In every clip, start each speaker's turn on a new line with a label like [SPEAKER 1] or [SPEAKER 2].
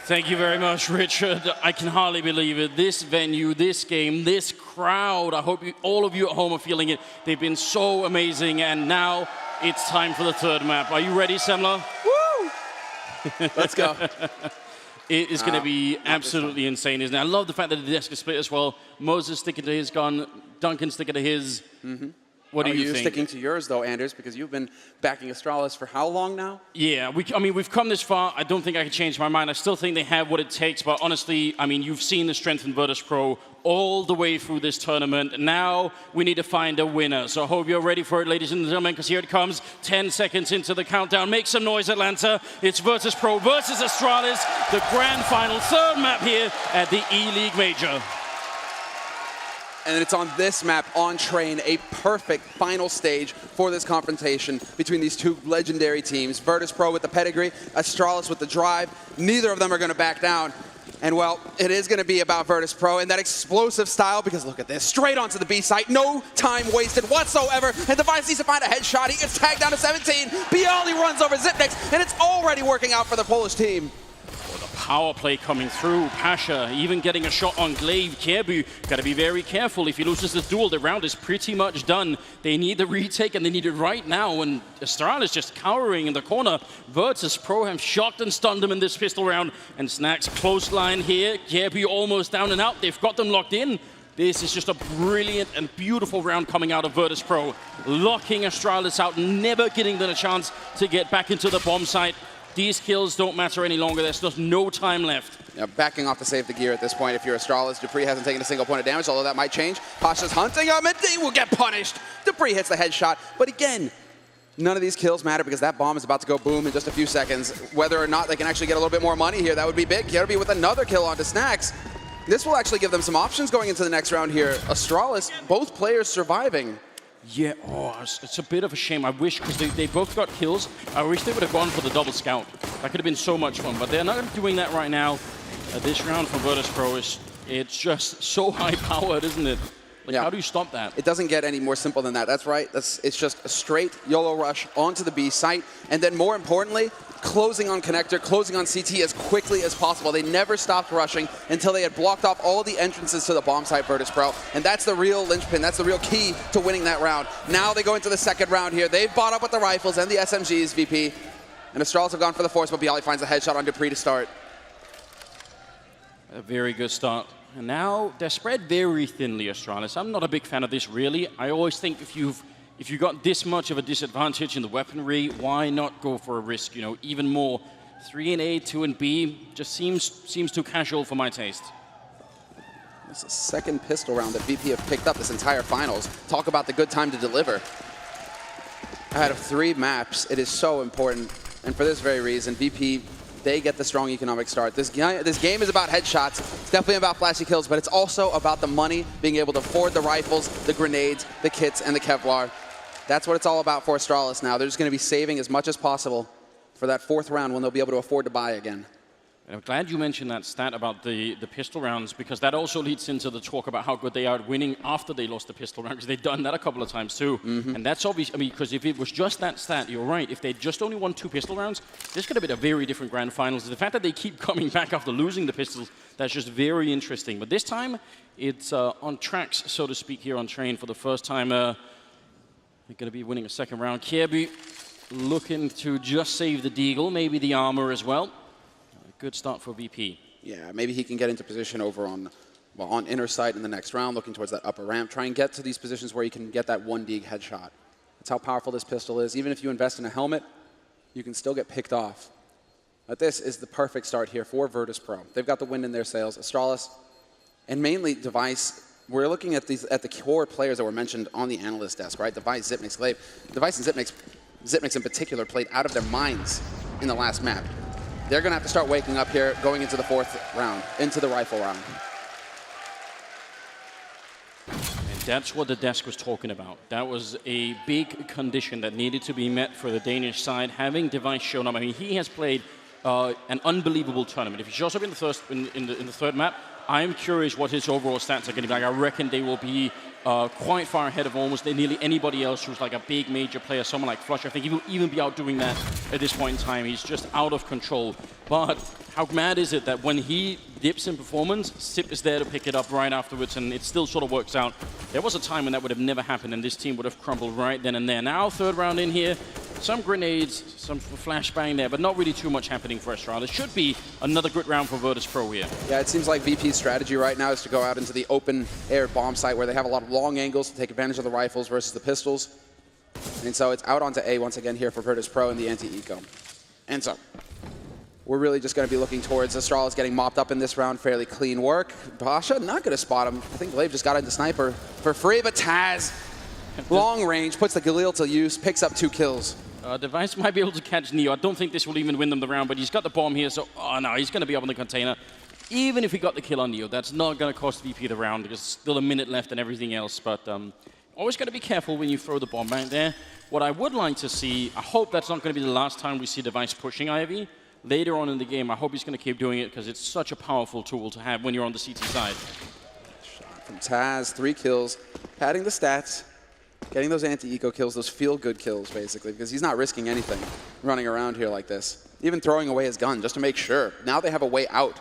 [SPEAKER 1] Thank you very much, Richard. I can hardly believe it. This venue, this game, this crowd, I hope all of you at home are feeling it. They've been so amazing, and now it's time for the third map. Are you ready, Semler?
[SPEAKER 2] Woo! Let's go.
[SPEAKER 1] It is going to be absolutely insane, isn't it? I love the fact that the desk is split as well. Moses sticking to his gun, Duncan sticking to his. What do you think?
[SPEAKER 2] Are you sticking to yours, though, Anders? Because you've been backing Astralis for how long now?
[SPEAKER 1] Yeah, I mean, we've come this far. I don't think I can change my mind. I still think they have what it takes. But honestly, I mean, you've seen the strength in Virtus.pro all the way through this tournament. Now we need to find a winner. So I hope you're ready for it, ladies and gentlemen, because here it comes. 10 seconds into the countdown. Make some noise, Atlanta. It's Virtus.pro versus Astralis, the grand final, third map here at the ELEAGUE Major.
[SPEAKER 2] And it's on this map, on Train, a perfect final stage for this confrontation between these two legendary teams. Virtus.pro with the pedigree, Astralis with the drive. Neither of them are going to back down. And, well, it is going to be about Virtus.pro and that explosive style, because look at this. Straight onto the B site, no time wasted whatsoever. And Device needs to find a headshot. He gets tagged down to 17. Bialy runs over Zipnix, and it's already working out for the Polish team.
[SPEAKER 1] Power play coming through. Pasha even getting a shot on Glaive. Kierbu got to be very careful. If he loses this duel, the round is pretty much done. They need the retake, and they need it right now. And Astralis just cowering in the corner. Virtus.pro have shocked and stunned them in this pistol round. And Snack's close line here. Kierbu almost down and out. They've got them locked in. This is just a brilliant and beautiful round coming out of Virtus.pro. Locking Astralis out, never getting them a chance to get back into the bomb site. These kills don't matter any longer. There's just no time left.
[SPEAKER 2] Yeah, backing off to save the gear at this point if you're Astralis. Dupree hasn't taken a single point of damage, although that might change. Pasha's hunting him, and he will get punished. Dupree hits the headshot. But again, none of these kills matter because that bomb is about to go boom in just a few seconds. Whether or not they can actually get a little bit more money here, that would be big. Kirby with another kill onto Snacks. This will actually give them some options going into the next round here. Astralis, both players surviving.
[SPEAKER 1] Yeah, it's a bit of a shame. I wish, because they both got kills, I wish they would have gone for the double scout. That could have been so much fun, but they're not doing that right now. This round from Virtus.pro it's just so high-powered, isn't it? Like, yeah. How do you stop that?
[SPEAKER 2] It doesn't get any more simple than that. That's right. It's just a straight YOLO rush onto the B site, and then more importantly, closing on connector, closing on CT as quickly as possible. They never stopped rushing until they had blocked off all of the entrances to the bomb site, Virtus.pro, and that's the real linchpin. That's the real key to winning that round. Now they go into the second round here. They've bought up with the rifles and the SMGs, VP, and Astralis have gone for the force, but Bialy finds a headshot on Dupree to start.
[SPEAKER 1] A very good start. And now they're spread very thinly, Astralis. I'm not a big fan of this, really. I always think if you got this much of a disadvantage in the weaponry, why not go for a risk, you know, even more? 3 and A, 2 and B, just seems too casual for my taste.
[SPEAKER 2] It's the second pistol round that VP have picked up this entire finals. Talk about the good time to deliver. Out of 3 maps, it is so important. And for this very reason, VP, they get the strong economic start. This game is about headshots. It's definitely about flashy kills, but it's also about the money, being able to afford the rifles, the grenades, the kits, and the Kevlar. That's what it's all about for Astralis now. They're just going to be saving as much as possible for that 4th round when they'll be able to afford to buy again.
[SPEAKER 1] And I'm glad you mentioned that stat about the pistol rounds, because that also leads into the talk about how good they are at winning after they lost the pistol round, because they've done that a couple of times too. And that's obvious. I mean, because if it was just that stat, you're right. If they just only won 2 pistol rounds, this could have been a very different grand finals. The fact that they keep coming back after losing the pistols, that's just very interesting. But this time, it's on tracks, so to speak, here on Train for the first time. They're going to be winning a second round. Kierby looking to just save the deagle, maybe the armor as well. Good start for VP.
[SPEAKER 2] Yeah, maybe he can get into position over on inner side in the next round, looking towards that upper ramp. Try and get to these positions where you can get that 1D headshot. That's how powerful this pistol is. Even if you invest in a helmet, you can still get picked off. But this is the perfect start here for Virtus.pro. They've got the wind in their sails. Astralis, and mainly Device. We're looking at the core players that were mentioned on the analyst desk, right? Device, Zipnix, Glaive. Device and Zipnix in particular played out of their minds in the last map. They're going to have to start waking up here, going into the 4th round, into the rifle round.
[SPEAKER 1] And that's what the desk was talking about. That was a big condition that needed to be met for the Danish side. Having Device shown up, I mean, he has played an unbelievable tournament. If he shows up in the third map, I'm curious what his overall stats are going to be like. I reckon they will be quite far ahead of almost nearly anybody else who's like a big major player. Someone like Flush, I think he will even be outdoing that at this point in time. He's just out of control. But how mad is it that when he dips in performance, Sip is there to pick it up right afterwards, and it still sort of works out. There was a time when that would have never happened, and this team would have crumbled right then and there. Now, third round in here, some grenades, some flashbang there, but not really too much happening for Astralis. Should be another good round for Virtus Pro here.
[SPEAKER 2] Yeah, it seems like VP's strategy right now is to go out into the open air bomb site where they have a lot of long angles to take advantage of the rifles versus the pistols. And so it's out onto A once again here for Virtus Pro and the anti-eco. And so we're really just going to be looking towards Astralis getting mopped up in this round. Fairly clean work. Pasha not going to spot him. I think Glaive just got into Sniper for free, but Taz, long range, puts the Galil to use, picks up 2 kills.
[SPEAKER 1] Device might be able to catch Neo. I don't think this will even win them the round, but he's got the bomb here, so oh no, he's going to be up on the container. Even if he got the kill on Neo, that's not going to cost VP the round because there's still a minute left and everything else. But always got to be careful when you throw the bomb back there. What I would like to see, I hope that's not going to be the last time we see Device pushing Ivy. Later on in the game, I hope he's going to keep doing it because it's such a powerful tool to have when you're on the CT side.
[SPEAKER 2] Shot from Taz, 3 kills, padding the stats. Getting those anti-eco kills, those feel-good kills, basically, because he's not risking anything running around here like this. Even throwing away his gun, just to make sure. Now they have a way out,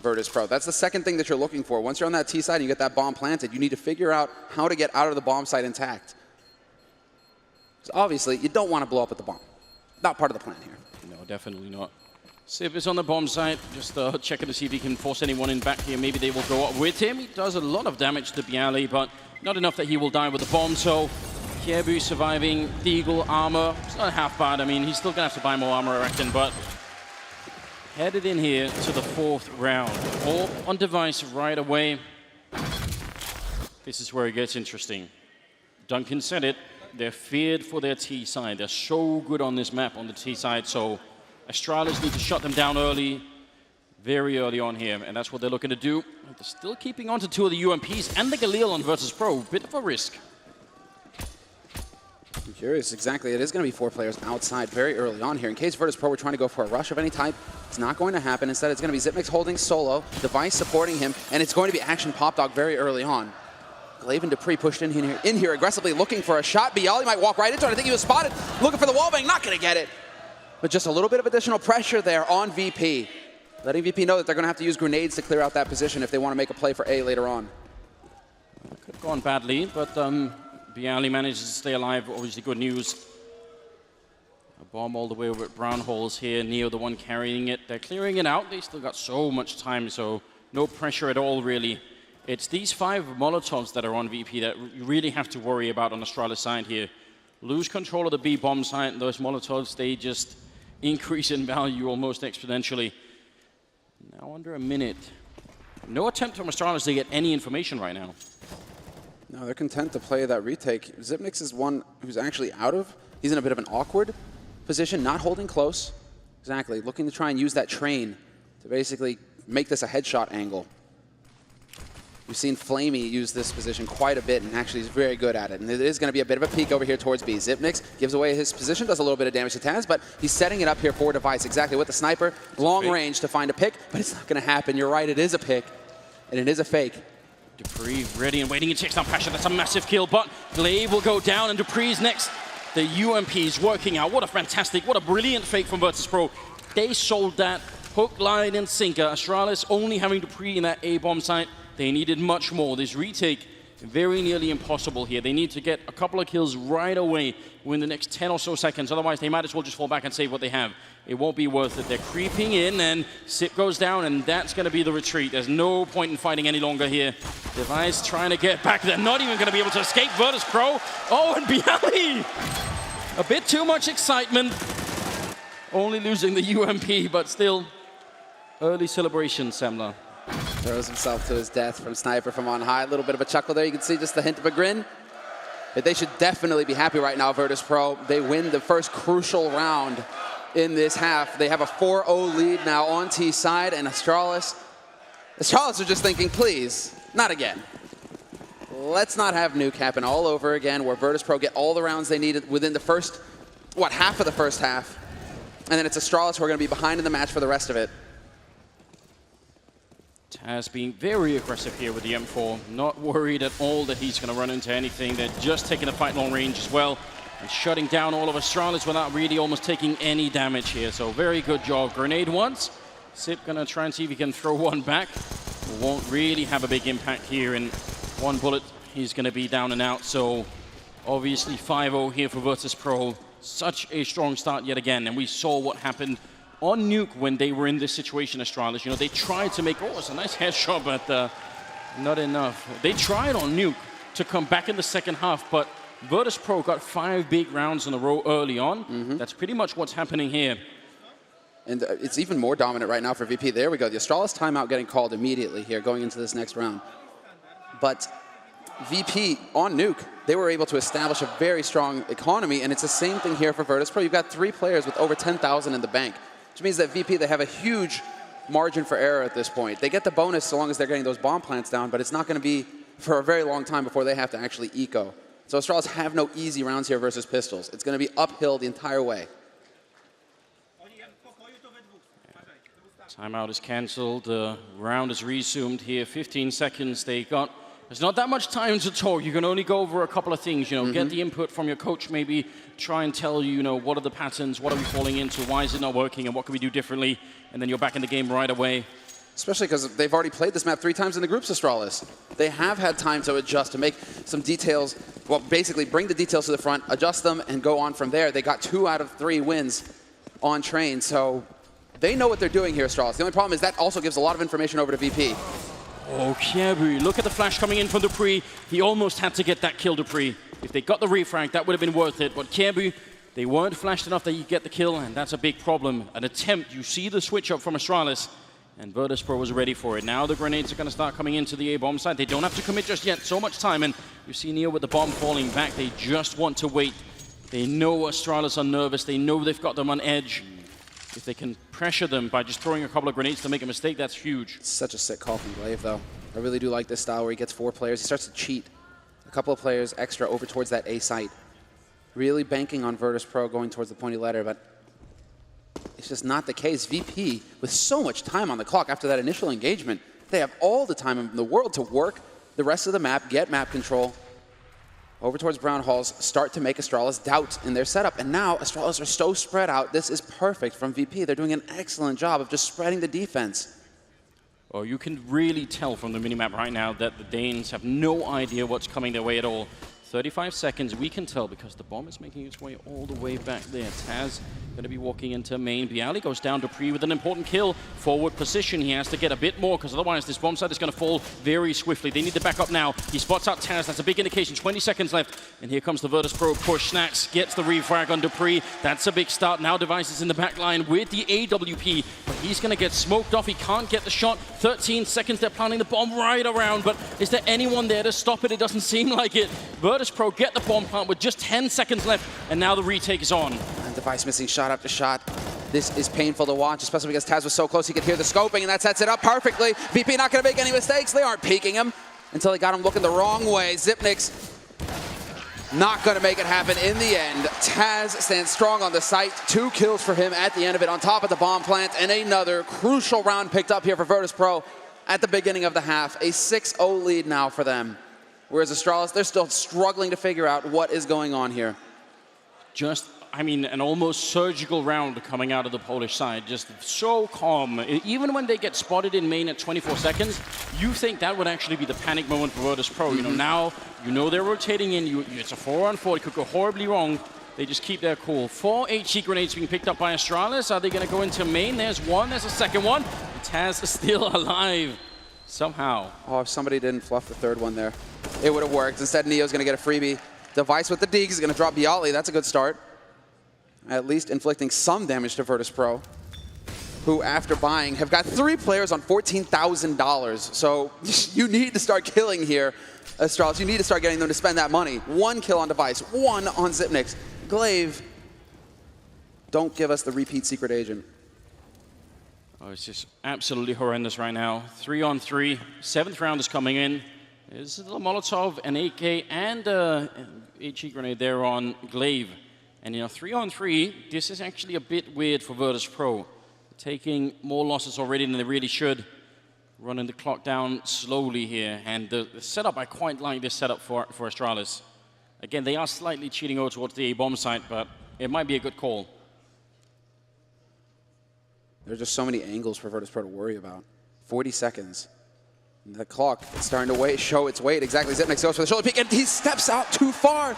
[SPEAKER 2] Virtus Pro. That's the second thing that you're looking for. Once you're on that T side and you get that bomb planted, you need to figure out how to get out of the bomb site intact. So obviously, you don't want to blow up at the bomb. Not part of the plan here.
[SPEAKER 1] No, definitely not. Sip is on the bomb site, just checking to see if he can force anyone in back here. Maybe they will go up with him. He does a lot of damage to B03, but not enough that he will die with the bomb. So Kiebu surviving, Deagle, armor. It's not half bad. I mean, he's still going to have to buy more armor, I reckon, but headed in here to the 4th round. All on Device right away. This is where it gets interesting. Duncan said it. They're feared for their T side. They're so good on this map on the T side, so Astralis need to shut them down early, very early on here, and that's what they're looking to do. They're still keeping on to 2 of the UMPs and the Galil on Virtus Pro. Bit of a risk.
[SPEAKER 2] I'm curious, exactly. It is going to be 4 players outside very early on here. In case Virtus Pro were trying to go for a rush of any type, it's not going to happen. Instead, it's going to be Zipmix holding solo, Device supporting him, and it's going to be Action Pop Dog very early on. Glaive and Dupree pushed in here aggressively looking for a shot. B03 might walk right into it. I think he was spotted, looking for the wallbang, not going to get it. But just a little bit of additional pressure there on VP. Letting VP know that they're going to have to use grenades to clear out that position if they want to make a play for A later on.
[SPEAKER 1] Could have gone badly, but B03 manages to stay alive. Obviously good news. A bomb all the way over at Brown Holes here. Neo the one carrying it. They're clearing it out. They still got so much time, so no pressure at all, really. It's these 5 Molotovs that are on VP that you really have to worry about on Astralis side here. Lose control of the B bomb site, and those Molotovs, they just increase in value almost exponentially. Now under a minute. No attempt from Astralis to get any information right now.
[SPEAKER 2] No, they're content to play that retake. Zipmix is one who's actually he's in a bit of an awkward position, not holding close. Exactly, looking to try and use that train to basically make this a headshot angle. We've seen Flamey use this position quite a bit, and actually he's very good at it. And it is going to be a bit of a peek over here towards B. Zipmix gives away his position, does a little bit of damage to Taz, but he's setting it up here for Device exactly with the sniper. Long range to find a pick, but it's not going to happen. You're right, it is a pick, and it is a fake.
[SPEAKER 1] Dupree ready and waiting. He takes down Pasha. That's a massive kill, but Glaive will go down, and Dupree's next. The UMP is working out. What a brilliant fake from Virtus Pro. They sold that hook, line, and sinker. Astralis only having Dupree in that A-bomb site. They needed much more. This retake, very nearly impossible here. They need to get a couple of kills right away within the next 10 or so seconds. Otherwise, they might as well just fall back and save what they have. It won't be worth it. They're creeping in, and Sip goes down, and that's going to be the retreat. There's no point in fighting any longer here. Device trying to get back. They're not even going to be able to escape Virtus Pro. Oh, and B03! A bit too much excitement. Only losing the UMP, but still early celebration, Semler.
[SPEAKER 2] Throws himself to his death from Sniper from on high. A little bit of a chuckle there. You can see just the hint of a grin. But they should definitely be happy right now, Virtus Pro. They win the first crucial round in this half. They have a 4-0 lead now on T side, and Astralis are just thinking, please, not again. Let's not have nuke happen all over again, where Virtus Pro get all the rounds they needed within the first, half of the first half. And then it's Astralis who are going to be behind in the match for the rest of it.
[SPEAKER 1] Taz being very aggressive here with the M4. Not worried at all that he's going to run into anything. They're just taking the fight long range as well. And shutting down all of Astralis without really almost taking any damage here. So very good job. Grenade once. Zip going to try and see if he can throw one back. Won't really have a big impact here. In one bullet, he's going to be down and out. So obviously 5-0 here for Virtus.pro. Such a strong start yet again, and we saw what happened on Nuke when they were in this situation, Astralis. You know, they tried to make, oh, it's a nice headshot, but not enough. They tried on Nuke to come back in the second half, but Virtus.pro got 5 big rounds in a row early on. That's pretty much what's happening here.
[SPEAKER 2] And it's even more dominant right now for VP. There we go. The Astralis timeout getting called immediately here going into this next round. But VP on Nuke, they were able to establish a very strong economy, and it's the same thing here for Virtus.pro. You've got 3 players with over 10,000 in the bank, which means that VP, they have a huge margin for error at this point. They get the bonus so long as they're getting those bomb plants down, but it's not going to be for a very long time before they have to actually eco. So Astralis have no easy rounds here versus pistols. It's going to be uphill the entire way.
[SPEAKER 1] Timeout is cancelled. The round is resumed here. 15 seconds they got. There's not that much time to talk. You can only go over a couple of things, you know, get the input from your coach, maybe try and tell you, you know, what are the patterns, what are we falling into, why is it not working, and what can we do differently, and then you're back in the game right away.
[SPEAKER 2] Especially because they've already played this map 3 times in the groups, Astralis. They have had time to adjust, to make some details, well, basically bring the details to the front, adjust them, and go on from there. They got 2 out of 3 wins on train, so they know what they're doing here, Astralis. The only problem is that also gives a lot of information over to VP.
[SPEAKER 1] Oh, Kiebu, look at the flash coming in from Dupree. He almost had to get that kill, Dupree. If they got the refrag, that would have been worth it. But Kiebu, they weren't flashed enough that you get the kill, and that's a big problem. An attempt, you see the switch up from Astralis, and Virtus.pro was ready for it. Now the grenades are going to start coming into the A-bomb side. They don't have to commit just yet, so much time, and you see Neo with the bomb falling back. They just want to wait. They know Astralis are nervous. They know they've got them on edge. If they can pressure them by just throwing a couple of grenades to make a mistake, that's huge.
[SPEAKER 2] It's such a sick call from Glaive, though. I really do like this style where he gets 4 players. He starts to cheat a couple of players extra over towards that A site. Really banking on Virtus.pro going towards the pointy letter, but it's just not the case. VP, with so much time on the clock after that initial engagement, they have all the time in the world to work the rest of the map, get map control, over towards Brown Halls, start to make Astralis doubt in their setup. And now Astralis are so spread out. This is perfect from VP. They're doing an excellent job of just spreading the defense.
[SPEAKER 1] Oh, you can really tell from the minimap right now that the Danes have no idea what's coming their way at all. 35 seconds, we can tell because the bomb is making its way all the way back there. Taz going to be walking into main. Bialy goes down to Dupree with an important kill. Forward position, he has to get a bit more because otherwise this bomb site is going to fall very swiftly. They need to back up now. He spots out Taz, that's a big indication. 20 seconds left, and here comes the Virtus.pro push. Snacks gets the refrag on Dupree. That's a big start. Now Device is in the back line with the AWP, but he's going to get smoked off. He can't get the shot. 13 seconds, they're planting the bomb right around, but is there anyone there to stop it? It doesn't seem like it. Virtus.pro get the bomb plant with just 10 seconds left, and now the retake is on.
[SPEAKER 2] And Device missing shot after shot. This is painful to watch, especially because Taz was so close he could hear the scoping, and that sets it up perfectly. VP not going to make any mistakes. They aren't peeking him until they got him looking the wrong way. Zipnik's not going to make it happen in the end. Taz stands strong on the site. 2 kills for him at the end of it on top of the bomb plant, and another crucial round picked up here for Virtus.pro at the beginning of the half. A 6-0 lead now for them. Whereas Astralis, they're still struggling to figure out what is going on here.
[SPEAKER 1] Just, I mean, an almost surgical round coming out of the Polish side. Just so calm. Even when they get spotted in main at 24 seconds, you think that would actually be the panic moment for Virtus.pro. You know, now, you know they're rotating in. It's a 4-on-4. It could go horribly wrong. They just keep their cool. 4 HE grenades being picked up by Astralis. Are they going to go into main? There's one. There's a second one. Taz is still alive. Somehow.
[SPEAKER 2] Oh, if somebody didn't fluff the 3rd one there, it would have worked. Instead, Neo's going to get a freebie. Device with the Deegs is going to drop Bialy. That's a good start. At least inflicting some damage to Virtus.pro, who, after buying, have got 3 players on $14,000. So you need to start killing here, Astralis. You need to start getting them to spend that money. 1 kill on Device, 1 on Zipnik's. Glaive, don't give us the repeat secret agent.
[SPEAKER 1] Oh, it's just absolutely horrendous right now. 3-on-3. 7th round is coming in. There's a little Molotov, an AK, and a HE grenade there on Glaive. And in a 3-on-3, this is actually a bit weird for Virtus.pro. Taking more losses already than they really should. Running the clock down slowly here. And the setup, I quite like this setup for Astralis. Again, they are slightly cheating over towards the A-bomb site, but it might be a good call.
[SPEAKER 2] There's just so many angles for Virtus.pro to worry about. 40 seconds. The clock is starting to show its weight. Exactly. Zipnex goes for the shoulder peek, and he steps out too far.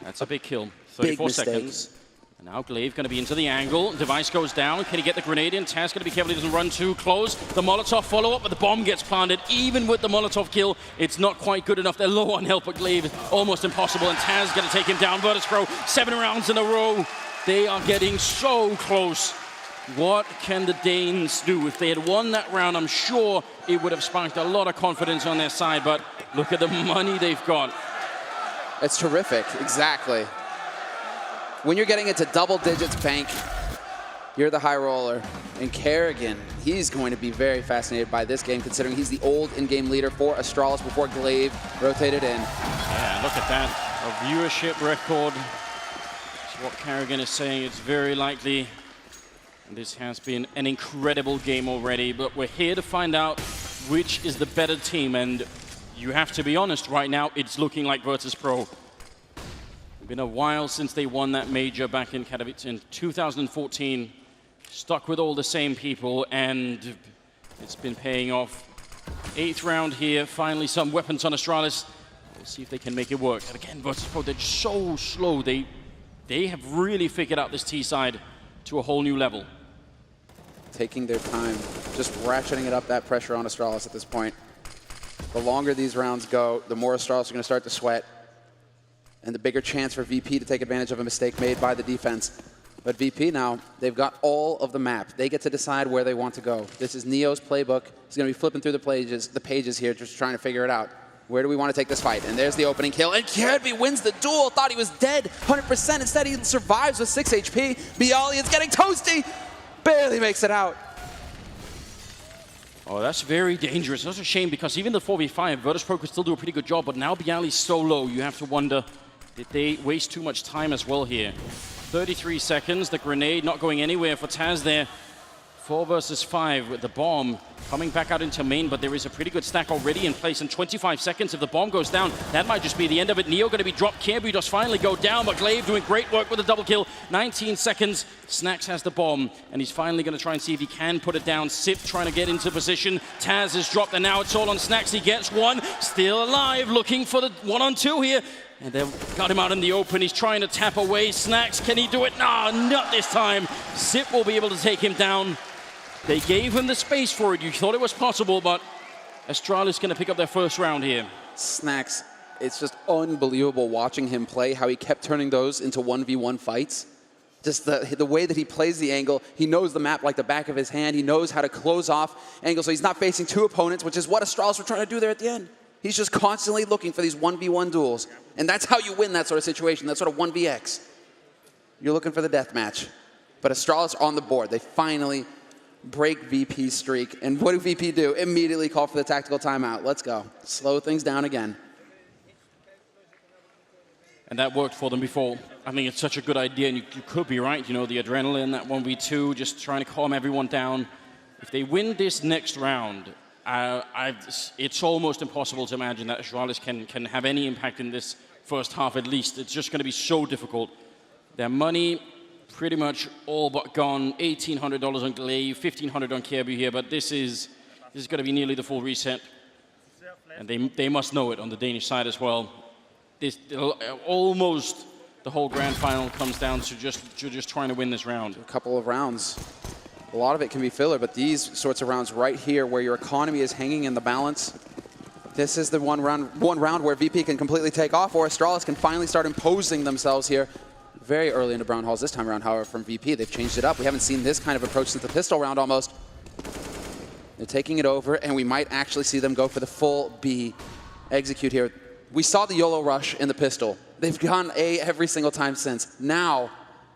[SPEAKER 1] That's a big kill. 34 seconds. And now Glaive going to be into the angle. Device goes down. Can he get the grenade in? Taz going to be careful he doesn't run too close. The Molotov follow-up, but the bomb gets planted. Even with the Molotov kill, it's not quite good enough. They're low on health, but Glaive is almost impossible. And Taz going to take him down. Virtus.pro, 7 rounds in a row. They are getting so close. What can the Danes do? If they had won that round, I'm sure it would have sparked a lot of confidence on their side. But look at the money they've got.
[SPEAKER 2] It's terrific, exactly. When you're getting into double digits bank, you're the high roller. And Kerrigan, he's going to be very fascinated by this game, considering he's the old in-game leader for Astralis before Glaive rotated in.
[SPEAKER 1] Yeah, look at that. A viewership record. That's what Kerrigan is saying. It's very likely. And this has been an incredible game already, but we're here to find out which is the better team. And you have to be honest, right now, it's looking like Virtus.pro. It's been a while since they won that major back in Katowice in 2014. Stuck with all the same people, and it's been paying off. 8th round here, finally some weapons on Astralis. We'll see if they can make it work. And again, Virtus.pro, they're so slow. They have really figured out this T side to a whole new level.
[SPEAKER 2] Taking their time, just ratcheting it up, that pressure on Astralis at this point. The longer these rounds go, the more Astralis are going to start to sweat, and the bigger chance for VP to take advantage of a mistake made by the defense. But VP now, they've got all of the map. They get to decide where they want to go. This is Neo's playbook. He's going to be flipping through the pages here, just trying to figure it out. Where do we want to take this fight? And there's the opening kill. And Kirby wins the duel. Thought he was dead, 100%. Instead, he survives with 6 HP. Bialy is getting toasty. Barely makes it out.
[SPEAKER 1] Oh, that's very dangerous. That's a shame, because even the 4v5, Virtus.pro could still do a pretty good job, but now Bialy's so low, you have to wonder, did they waste too much time as well here? 33 seconds, the grenade not going anywhere for Taz there. 4 versus 5 with the bomb coming back out into main, but there is a pretty good stack already in place in 25 seconds. If the bomb goes down, that might just be the end of it. Neo going to be dropped. Kirby does finally go down, but Glaive doing great work with a double kill. 19 seconds. Snax has the bomb, and he's finally going to try and see if he can put it down. Sip trying to get into position. Taz is dropped, and now it's all on Snax. He gets one. Still alive, looking for the 1-on-2 here. And they've got him out in the open. He's trying to tap away. Snax, can he do it? No, not this time. Sip will be able to take him down. They gave him the space for it. You thought it was possible, but Astralis going to pick up their first round here.
[SPEAKER 2] Snax, it's just unbelievable watching him play, how he kept turning those into 1v1 fights. Just the way that he plays the angle. He knows the map like the back of his hand. He knows how to close off angles, so he's not facing 2 opponents, which is what Astralis were trying to do there at the end. He's just constantly looking for these 1v1 duels. And that's how you win that sort of situation, that sort of 1vx. You're looking for the death match. But Astralis on the board. They finally break VP's streak. And what do VP do? Immediately call for the tactical timeout. Let's go. Slow things down again.
[SPEAKER 1] And that worked for them before. I mean, it's such a good idea, and you could be right. You know, the adrenaline, that 1v2, just trying to calm everyone down. If they win this next round, it's almost impossible to imagine that Astralis can have any impact in this first half at least. It's just going to be so difficult. Their money pretty much all but gone. $1,800 on Glaive, $1,500 on Kirby here, but this is going to be nearly the full reset. And they must know it on the Danish side as well. Almost the whole grand final comes down to just trying to win this round.
[SPEAKER 2] A couple of rounds. A lot of it can be filler, but these sorts of rounds right here where your economy is hanging in the balance, this is the one round where VP can completely take off, or Astralis can finally start imposing themselves here. Very early into Brown Halls this time around, however, from VP. They've changed it up. We haven't seen this kind of approach since the pistol round almost. They're taking it over, and we might actually see them go for the full B execute here. We saw the YOLO rush in the pistol. They've gone A every single time since. Now,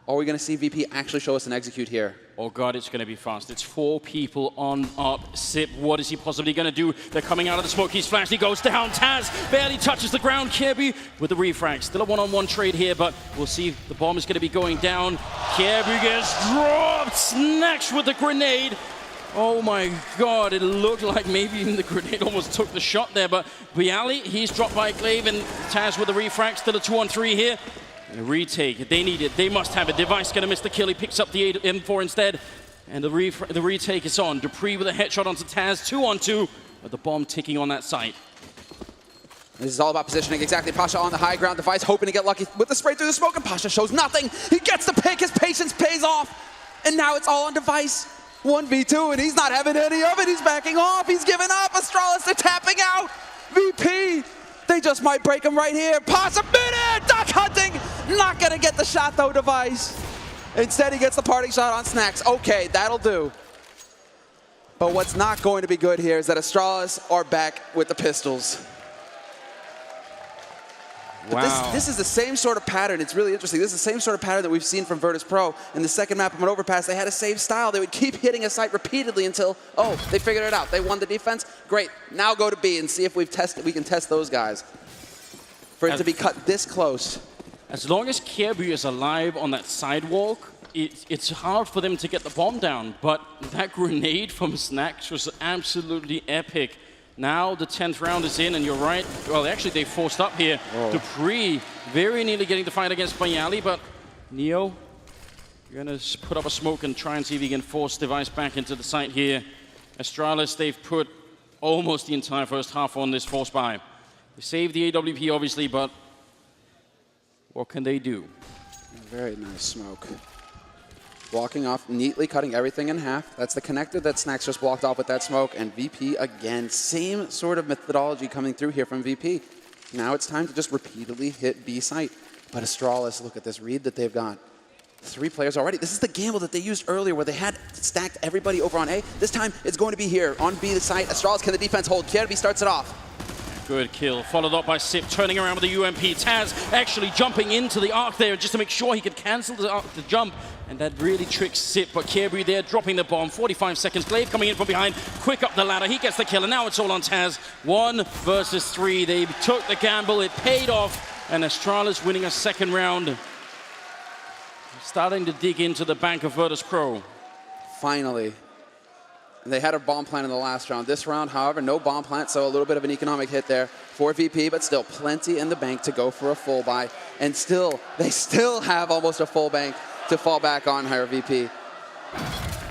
[SPEAKER 2] are we going to see VP actually show us an execute here?
[SPEAKER 1] Oh god, it's going to be fast. It's 4 people on up. Sip, what is he possibly going to do? They're coming out of the smoke. He's flashed. He goes down. Taz barely touches the ground. Kirby with the refrag. Still a one-on-one trade here, but we'll see. The bomb is going to be going down. Kirby gets dropped. Snacks with the grenade. Oh my god, it looked like maybe even the grenade almost took the shot there, but Bialy, he's dropped by Glaive, and Taz with the refrag. Still a 2-on-3 here. A retake, they need it, they must have it. Device gonna miss the kill, he picks up the M4 instead. And the retake is on. Dupree with a headshot onto Taz, 2-on-2, with the bomb ticking on that site.
[SPEAKER 2] This is all about positioning. Exactly, Pasha on the high ground. Device hoping to get lucky with the spray through the smoke, and Pasha shows nothing. He gets the pick, his patience pays off. And now it's all on Device. 1v2, and he's not having any of it. He's backing off, he's giving up. Astralis, they're tapping out. VP, they just might break him right here. Pasha minute, duck hunting. Not gonna get the shot though, Device. Instead, he gets the parting shot on Snacks. Okay, that'll do. But what's not going to be good here is that Astralis are back with the pistols. But
[SPEAKER 1] Wow.
[SPEAKER 2] this is the same sort of pattern. It's really interesting. This is the same sort of pattern that we've seen from Virtus Pro. In the second map of an overpass, they had a save style. They would keep hitting a site repeatedly until, oh, they figured it out. They won the defense. Great. Now go to B and see if we can test those guys. For it to be cut this close.
[SPEAKER 1] As long as Kirby is alive on that sidewalk, it's hard for them to get the bomb down. But that grenade from Snacks was absolutely epic. Now the 10th round is in, and you're right. Well, actually, they forced up here. Oh. Dupree very nearly getting the fight against Bialy, but Neo, you're going to put up a smoke and try and see if he can force Device back into the site here. Astralis, they've put almost the entire first half on this force buy. They saved the AWP, obviously, but what can they do?
[SPEAKER 2] Very nice smoke. Walking off, neatly cutting everything in half. That's the connector that Snacks just walked off with that smoke. And VP again, same sort of methodology coming through here from VP. Now it's time to just repeatedly hit B site. But Astralis, look at this read that they've got. 3 players already. This is the gamble that they used earlier where they had stacked everybody over on A. This time it's going to be here on B the site. Astralis, can the defense hold? Kirby starts it off.
[SPEAKER 1] Good kill, followed up by Sip, turning around with the UMP. Taz actually jumping into the arc there just to make sure he could cancel the jump. And that really tricks Sip, but Kirby there dropping the bomb. 45 seconds, Glaive coming in from behind, quick up the ladder. He gets the kill, and now it's all on Taz. 1 versus 3, they took the gamble, it paid off. And Astralis winning a second round. Starting to dig into the bank of Virtus Pro.
[SPEAKER 2] Finally. They had a bomb plant in the last round. This round, however, no bomb plant, so a little bit of an economic hit there for VP, but still plenty in the bank to go for a full buy. And still, they still have almost a full bank to fall back on her VP.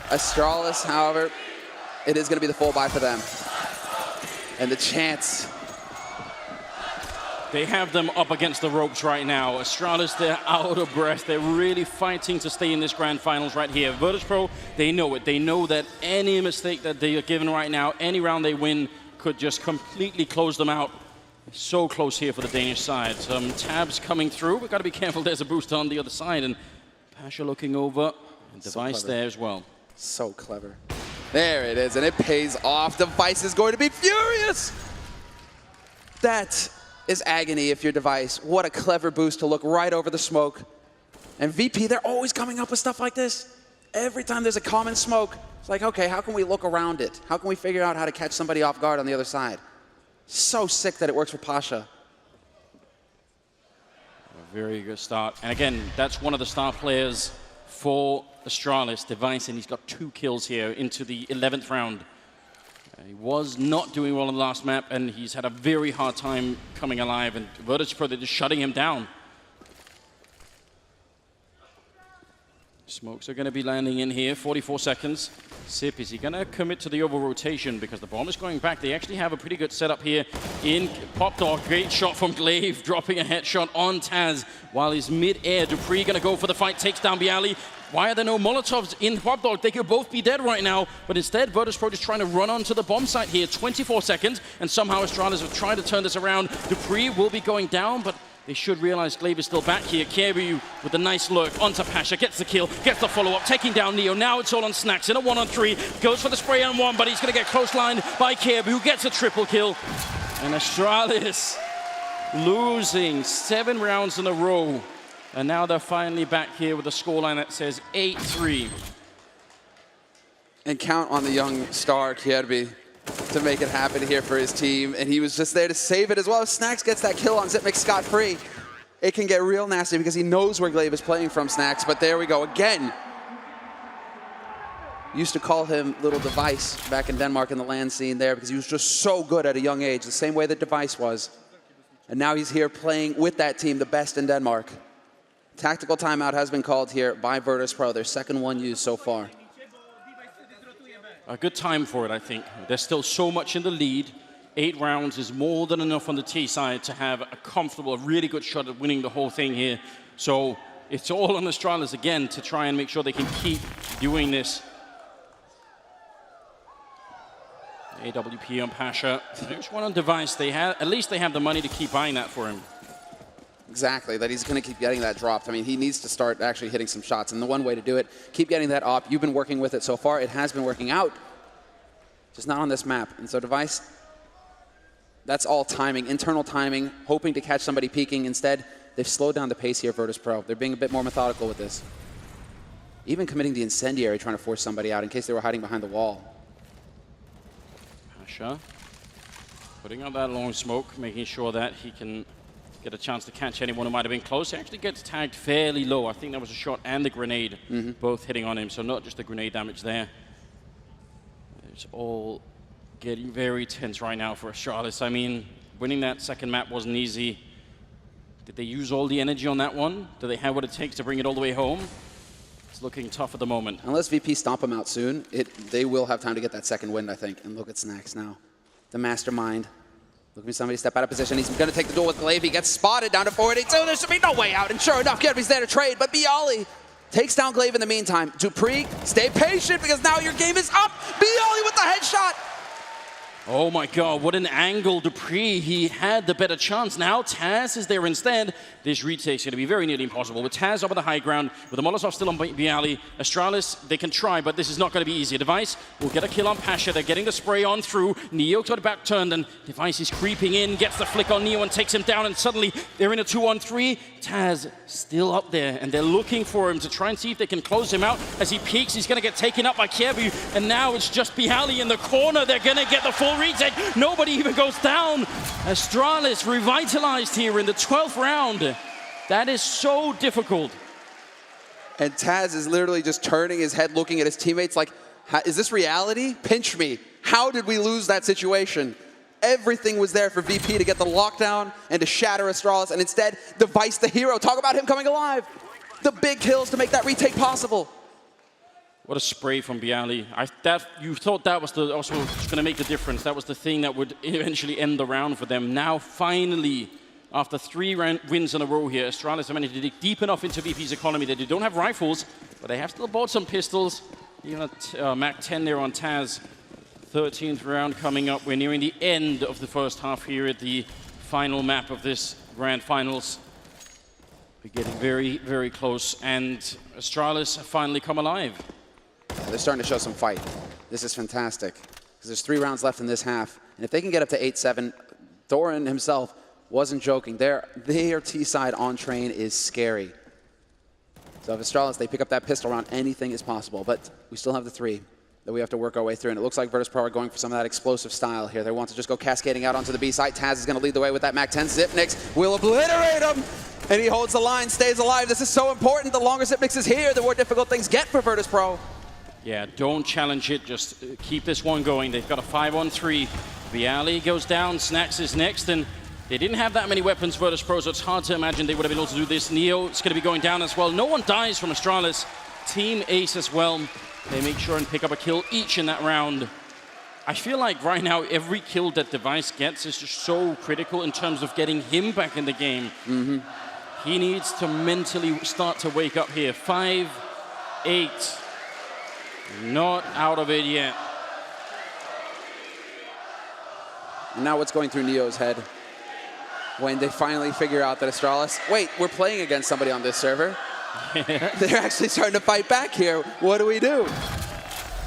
[SPEAKER 2] Astralis, however, it is going to be the full buy for them. And the chance.
[SPEAKER 1] They have them up against the ropes right now. Astralis, they're out of breath. They're really fighting to stay in this grand finals right here. Virtus Pro, they know it. They know that any mistake that they are given right now, any round they win, could just completely close them out. So close here for the Danish side. Some tabs coming through. We've got to be careful. There's a boost on the other side. And Pasha looking over. And Device
[SPEAKER 2] so
[SPEAKER 1] there as well.
[SPEAKER 2] So clever. There it is, and it pays off. Device is going to be furious. That is agony if you're Device. What a clever boost to look right over the smoke. And VP, they're always coming up with stuff like this. Every time there's a common smoke, it's like, okay, how can we look around it? How can we figure out how to catch somebody off guard on the other side? So sick that it works for Pasha.
[SPEAKER 1] A very good start. And again, that's one of the star players for Astralis, Device, and he's got 2 kills here into the 11th round. He was not doing well in the last map, and he's had a very hard time coming alive, and Virtus Pro, they're just shutting him down. Smokes are going to be landing in here, 44 seconds. Sip, is he going to commit to the over-rotation? Because the bomb is going back. They actually have a pretty good setup here in Pop Dog. Great shot from Glaive, dropping a headshot on Taz. While he's mid-air, Dupree going to go for the fight, takes down Bialy. Why are there no Molotovs in Pop Dog? They could both be dead right now. But instead, Virtus Pro just trying to run onto the bomb site here. 24 seconds, and somehow Astralis have tried to turn this around. Dupree will be going down, but they should realize Glaive is still back here. Kirby with a nice lurk onto Pasha, gets the kill, gets the follow-up, taking down Neo. Now it's all on Snacks in a 1-on-3. Goes for the spray on 1, but he's going to get close-lined by Kirby, who gets a triple kill. And Astralis losing 7 rounds in a row. And now they're finally back here with a scoreline that says 8-3.
[SPEAKER 2] And count on the young star, Kierby, to make it happen here for his team. And he was just there to save it as well. If Snacks gets that kill on Zipnik scot-free, it can get real nasty because he knows where Glaive is playing from, Snacks. But there we go again. Used to call him Little Device back in Denmark in the LAN scene there because he was just so good at a young age, the same way that Device was. And now he's here playing with that team, the best in Denmark. Tactical timeout has been called here by Virtus.pro, their second one used so far.
[SPEAKER 1] A good time for it, I think. There's still so much in the lead. 8 rounds is more than enough on the T side to have a comfortable, a really good shot at winning the whole thing here. So it's all on Astralis again to try and make sure they can keep doing this. AWP on Pasha. There's one on Device. At least they have the money to keep buying that for him.
[SPEAKER 2] Exactly, that he's going to keep getting that dropped. I mean, he needs to start actually hitting some shots. And the one way to do it, keep getting that op. You've been working with it so far. It has been working out, just not on this map. And so Device, that's all timing, internal timing, hoping to catch somebody peeking. Instead, they've slowed down the pace here, Virtus.pro. They're being a bit more methodical with this. Even committing the incendiary, trying to force somebody out in case they were hiding behind the wall.
[SPEAKER 1] Pasha putting out that long smoke, making sure that he can get a chance to catch anyone who might have been close. He actually gets tagged fairly low. I think that was a shot and the grenade both hitting on him, so not just the grenade damage there. It's all getting very tense right now for Astralis. I mean, winning that second map wasn't easy. Did they use all the energy on that one? Do they have what it takes to bring it all the way home? It's looking tough at the moment.
[SPEAKER 2] Unless VP stomp him out soon, they will have time to get that second wind, I think. And look at Snacks now. The mastermind. Looking for somebody to step out of position. He's going to take the duel with Glaive. He gets spotted down to 482. There should be no way out. And sure enough, Kierby's there to trade. But B03 takes down Glaive in the meantime. Dupree, stay patient because now your game is up. B03 with the headshot.
[SPEAKER 1] Oh my God, what an angle. Dupree, he had the better chance. Now Taz is there instead. This retake's going to be very nearly impossible. With Taz up on the high ground, with the Molotov still on B03, Astralis, they can try, but this is not going to be easy. Device will get a kill on Pasha. They're getting the spray on through. Neo got back turned, and Device is creeping in, gets the flick on Neo and takes him down, and suddenly they're in a 2-on-3. Taz still up there, and they're looking for him to try and see if they can close him out. As he peeks, he's going to get taken up by Kierby, and now it's just B03 in the corner. They're going to get the full retake. Nobody even goes down. Astralis revitalized here in the 12th round. That is so difficult.
[SPEAKER 2] And Taz is literally just turning his head, looking at his teammates like, is this reality? Pinch me. How did we lose that situation? Everything was there for VP to get the lockdown and to shatter Astralis, and instead, Device the hero. Talk about him coming alive. The big kills to make that retake possible.
[SPEAKER 1] What a spray from B03. You thought that was also going to make the difference. That was the thing that would eventually end the round for them. Now, finally, after 3 wins in a row here, Astralis have managed to dig deep enough into VP's economy that they don't have rifles, but they have still bought some pistols. Even at Mac 10 there on Taz. 13th round coming up. We're nearing the end of the first half here at the final map of this grand finals. We're getting very, very close, and Astralis have finally come alive.
[SPEAKER 2] They're starting to show some fight. This is fantastic, because there's 3 rounds left in this half. And if they can get up to 8-7, Thorin himself wasn't joking. Their T-side on train is scary. So if Astralis, they pick up that pistol round, anything is possible. But we still have the 3 that we have to work our way through. And it looks like Virtus.pro are going for some of that explosive style here. They want to just go cascading out onto the B side. Taz is going to lead the way with that Mac 10. Zipnix will obliterate him. And he holds the line, stays alive. This is so important. The longer Zipnix is here, the more difficult things get for Virtus.pro.
[SPEAKER 1] Yeah, don't challenge it. Just keep this one going. They've got a 5-on-3. B03 goes down. Snacks is next. And they didn't have that many weapons, Virtus.pro, so it's hard to imagine they would have been able to do this. Neo is going to be going down as well. No one dies from Astralis. Team Ace as well. They make sure and pick up a kill each in that round. I feel like right now every kill that Device gets is just so critical in terms of getting him back in the game. He needs to mentally start to wake up here. 5-8. Not out of it yet.
[SPEAKER 2] And now what's going through Neo's head when they finally figure out that Astralis, wait, we're playing against somebody on this server. They're actually starting to fight back here. What do we do?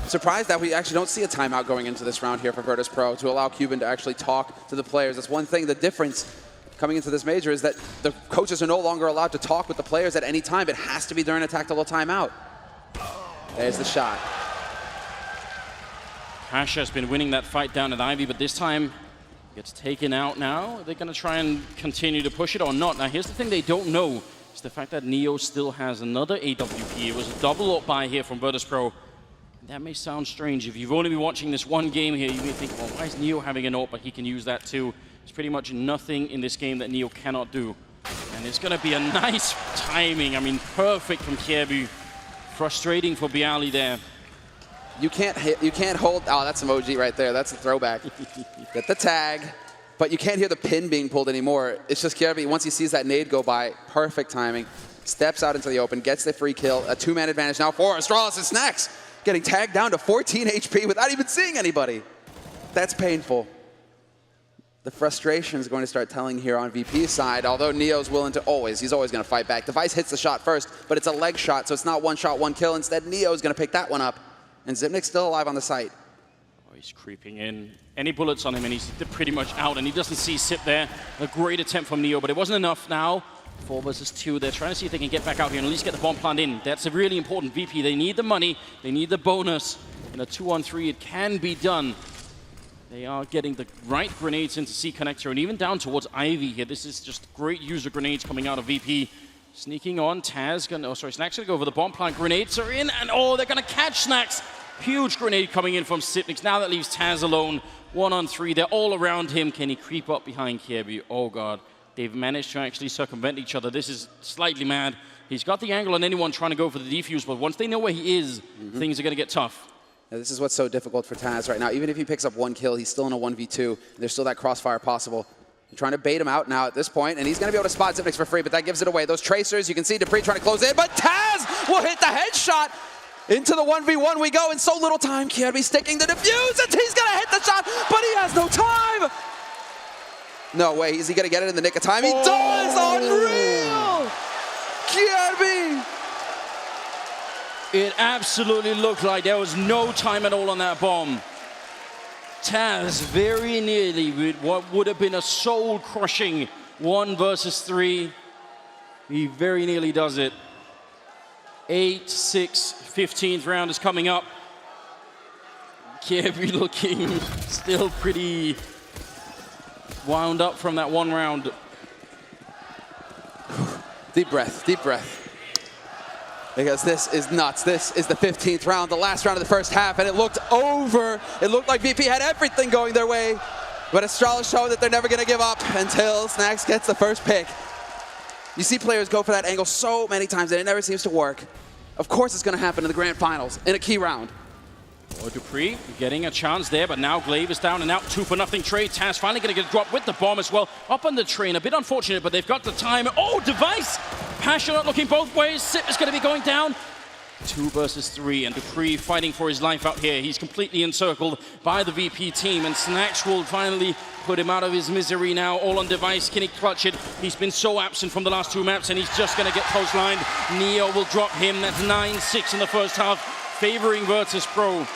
[SPEAKER 2] Surprised that we actually don't see a timeout going into this round here for Virtus.pro to allow Cuban to actually talk to the players. That's one thing, the difference coming into this major is that the coaches are no longer allowed to talk with the players at any time. It has to be during a tactical timeout. There's the shot.
[SPEAKER 1] Pasha has been winning that fight down at Ivy, but this time gets taken out now. They're going to try and continue to push it or not. Now, here's the thing they don't know. It's the fact that Neo still has another AWP. It was a double up buy here from Virtus.pro. That may sound strange. If you've only been watching this one game here, you may think, well, why is Neo having an AWP, but he can use that too? There's pretty much nothing in this game that Neo cannot do. And it's going to be a nice timing. I mean, perfect from Kierby. Frustrating for Bialy there.
[SPEAKER 2] You can't hold, oh, that's emoji right there. That's a throwback. Get the tag, but you can't hear the pin being pulled anymore. It's just Kierby, once he sees that nade go by, perfect timing. Steps out into the open, gets the free kill. A two-man advantage now for Astralis and Snacks. Getting tagged down to 14 HP without even seeing anybody. That's painful. The frustration is going to start telling here on VP's side, although Neo's willing to he's always going to fight back. Device hits the shot first, but it's a leg shot, so it's not one shot, one kill. Instead, Neo's going to pick that one up. And Zipnik's still alive on the site.
[SPEAKER 1] Oh, he's creeping in. Any bullets on him, and he's pretty much out, and he doesn't see Sip there. A great attempt from Neo, but it wasn't enough now. 4 versus 2. They're trying to see if they can get back out here and at least get the bomb plant in. That's a really important VP. They need the money. They need the bonus. In a 2-on-3, it can be done. They are getting the right grenades into C connector and even down towards Ivy here. This is just great user grenades coming out of VP. Sneaking on, Taz gonna, Snacks gonna go for the bomb plant. Grenades are in, and they're gonna catch Snacks. Huge grenade coming in from Sipnix. Now that leaves Taz alone. 1-on-3, they're all around him. Can he creep up behind Kierby? Oh God. They've managed to actually circumvent each other. This is slightly mad. He's got the angle on anyone trying to go for the defuse, but once they know where he is, things are gonna get tough.
[SPEAKER 2] Now, this is what's so difficult for Taz right now. Even if he picks up 1 kill, he's still in a 1v2. There's still that crossfire possible. I'm trying to bait him out now at this point, and he's going to be able to spot Zipnix for free, but that gives it away. Those tracers, you can see Dupree trying to close in, but Taz will hit the headshot. Into the 1v1 we go in so little time. Kierby sticking the defuse, and he's going to hit the shot, but he has no time. No way, is he going to get it in the nick of time? He does! Unreal! Kierby!
[SPEAKER 1] It absolutely looked like there was no time at all on that bomb. Taz very nearly with what would have been a soul-crushing 1 versus 3. He very nearly does it. 8, 6, 15th round is coming up. Kierby looking still pretty wound up from that 1 round.
[SPEAKER 2] Deep breath, deep breath. Because this is nuts. This is the 15th round, the last round of the first half, and it looked over. It looked like VP had everything going their way, but Astralis showed that they're never going to give up until Snacks gets the first pick. You see players go for that angle so many times, and it never seems to work. Of course it's going to happen in the grand finals, in a key round.
[SPEAKER 1] Dupree getting a chance there, but now Glaive is down and out. 2-for-0 trade. Taz finally going to get dropped with the bomb as well. Up on the train, a bit unfortunate, but they've got the time. Oh, Device! Passionate looking both ways. Sip is going to be going down. 2 versus 3, and Dupree fighting for his life out here. He's completely encircled by the VP team, and Snacks will finally put him out of his misery now. All on Device. Can he clutch it? He's been so absent from the last 2 maps, and he's just going to get post-lined. Neo will drop him. That's 9-6 in the first half, favoring Virtus.pro.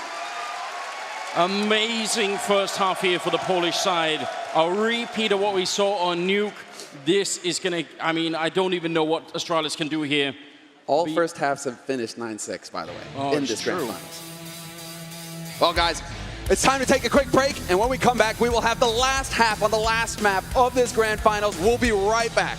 [SPEAKER 1] Amazing first half here for the Polish side. A repeat of what we saw on Nuke. This is going to, I mean, I don't even know what Astralis can do here.
[SPEAKER 2] All first halves have finished 9-6, by the way, in this grand finals. Well, guys, it's time to take a quick break, and when we come back, we will have the last half on the last map of this grand finals. We'll be right back.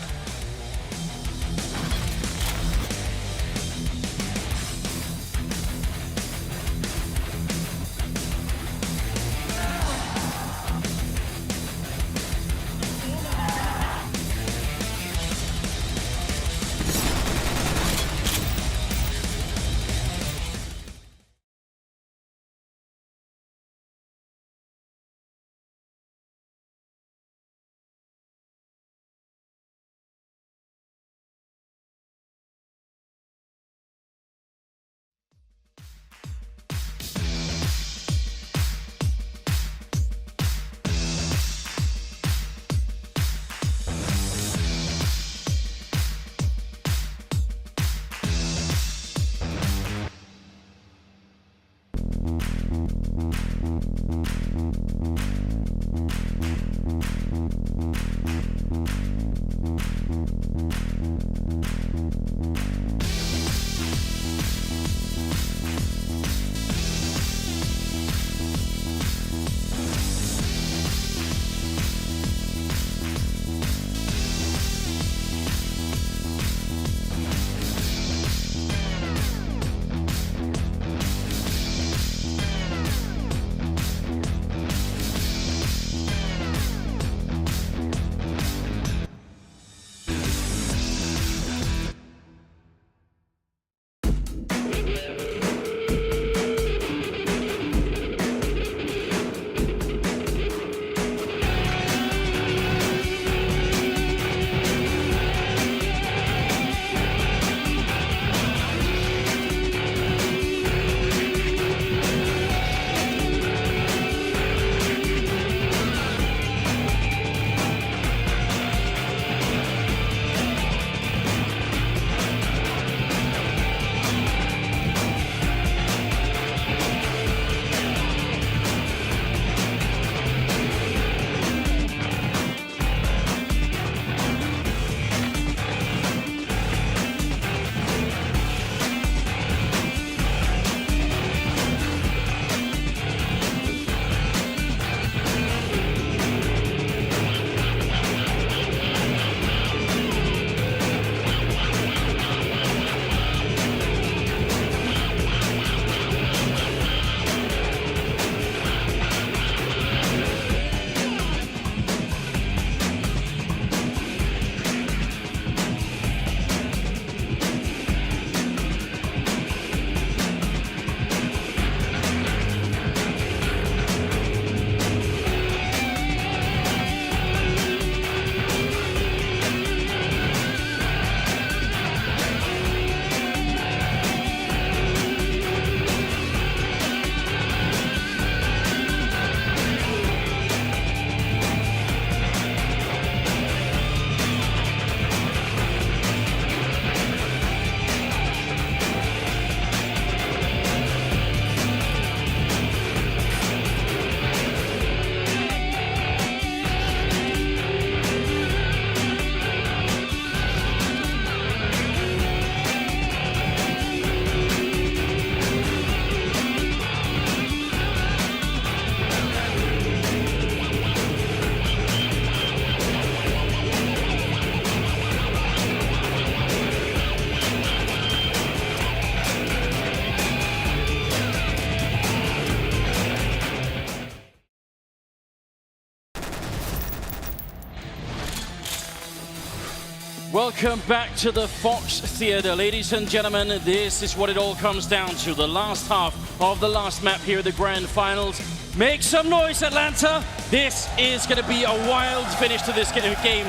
[SPEAKER 1] Welcome back to the Fox Theater. Ladies and gentlemen, this is what it all comes down to. The last half of the last map here at the Grand Finals. Make some noise, Atlanta. This is going to be a wild finish to this game.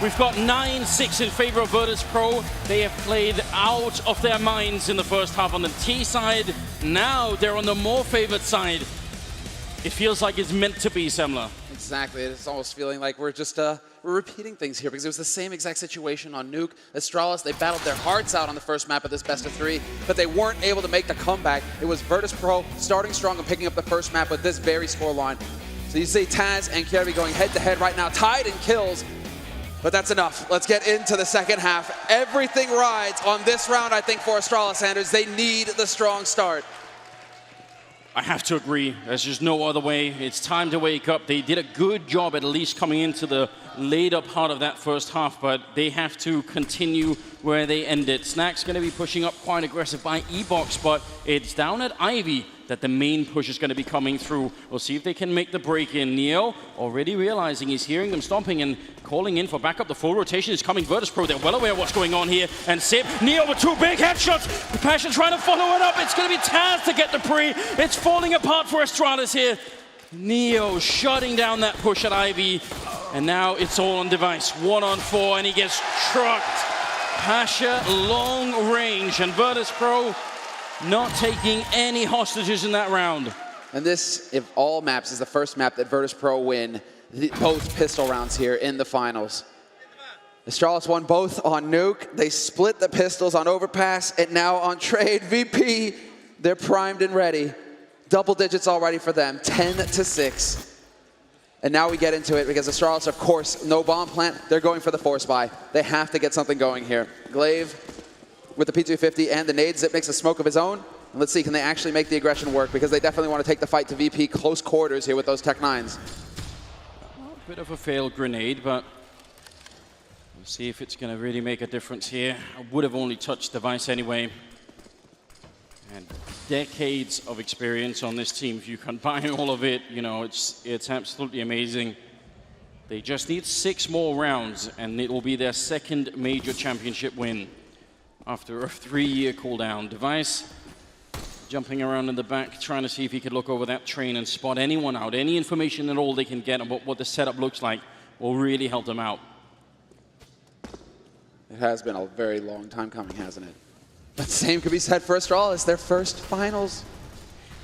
[SPEAKER 1] We've got 9-6 in favor of Virtus Pro. They have played out of their minds in the first half on the T side. Now they're on the more favored side. It feels like it's meant to be, Semler.
[SPEAKER 2] Exactly. It's almost feeling like we're just we're repeating things here because it was the same exact situation on Nuke. Astralis, they battled their hearts out on the first map of this best of 3, but they weren't able to make the comeback. It was Virtus Pro starting strong and picking up the first map with this very scoreline. So you see Taz and Kirby going head-to-head right now, tied in kills, but that's enough. Let's get into the second half. Everything rides on this round, I think, for Astralis, Sanders. They need the strong start.
[SPEAKER 1] I have to agree. There's just no other way. It's time to wake up. They did a good job at least coming into the later part of that first half, but they have to continue where they ended. Snack's going to be pushing up quite aggressive by E-Box, but it's down at Ivy that the main push is going to be coming through. We'll see if they can make the break in. Neo already realizing he's hearing them stomping and calling in for backup. The full rotation is coming. Virtus Pro, they're well aware of what's going on here. And Sip, Neo with 2 big headshots. Passion trying to follow it up. It's going to be Taz to get the pre. It's falling apart for Astralis here. Neo shutting down that push at Ivy. And now it's all on Device. 1-on-4, and he gets trucked. Pasha long range, and Virtus Pro not taking any hostages in that round.
[SPEAKER 2] And this, if all maps, is the first map that Virtus Pro win both pistol rounds here in the finals. Astralis won both on Nuke. They split the pistols on Overpass, and now on Trade. VP, they're primed and ready. Double digits already for them, 10-6. And now we get into it because Astralis, of course, no bomb plant. They're going for the force buy. They have to get something going here. Glaive with the P250 and the nade. Zip makes a smoke of his own. And let's see, can they actually make the aggression work? Because they definitely want to take the fight to VP close quarters here with those Tech 9s.
[SPEAKER 1] A bit of a failed grenade, but we'll see if it's going to really make a difference here. I would have only touched Device anyway. And decades of experience on this team. If you combine all of it, you know, it's absolutely amazing. They just need 6 more rounds, and it will be their second major championship win after a 3-year cooldown. Device jumping around in the back, trying to see if he could look over that train and spot anyone out. Any information at all they can get about what the setup looks like will really help them out.
[SPEAKER 2] It has been a very long time coming, hasn't it? But the same could be said for Astralis, their first finals.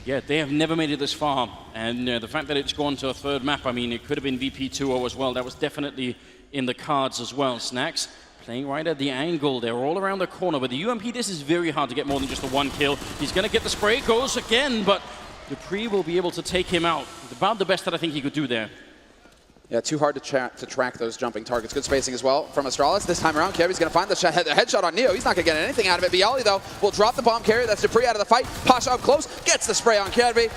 [SPEAKER 1] Yeah, they have never made it this far. And the fact that it's gone to a 3rd map, I mean, it could have been VP2-0 as well. That was definitely in the cards as well. Snacks playing right at the angle. They're all around the corner. But the UMP, this is very hard to get more than just a 1 kill. He's going to get the spray. Goes again, but Dupree will be able to take him out. About the best that I think he could do there.
[SPEAKER 2] Yeah, too hard to track those jumping targets. Good spacing as well from Astralis. This time around, Kirby's going to find the headshot on Neo. He's not going to get anything out of it. Bialy, though, will drop the bomb carrier. That's Dupree out of the fight. Pasha up close, gets the spray on Kirby.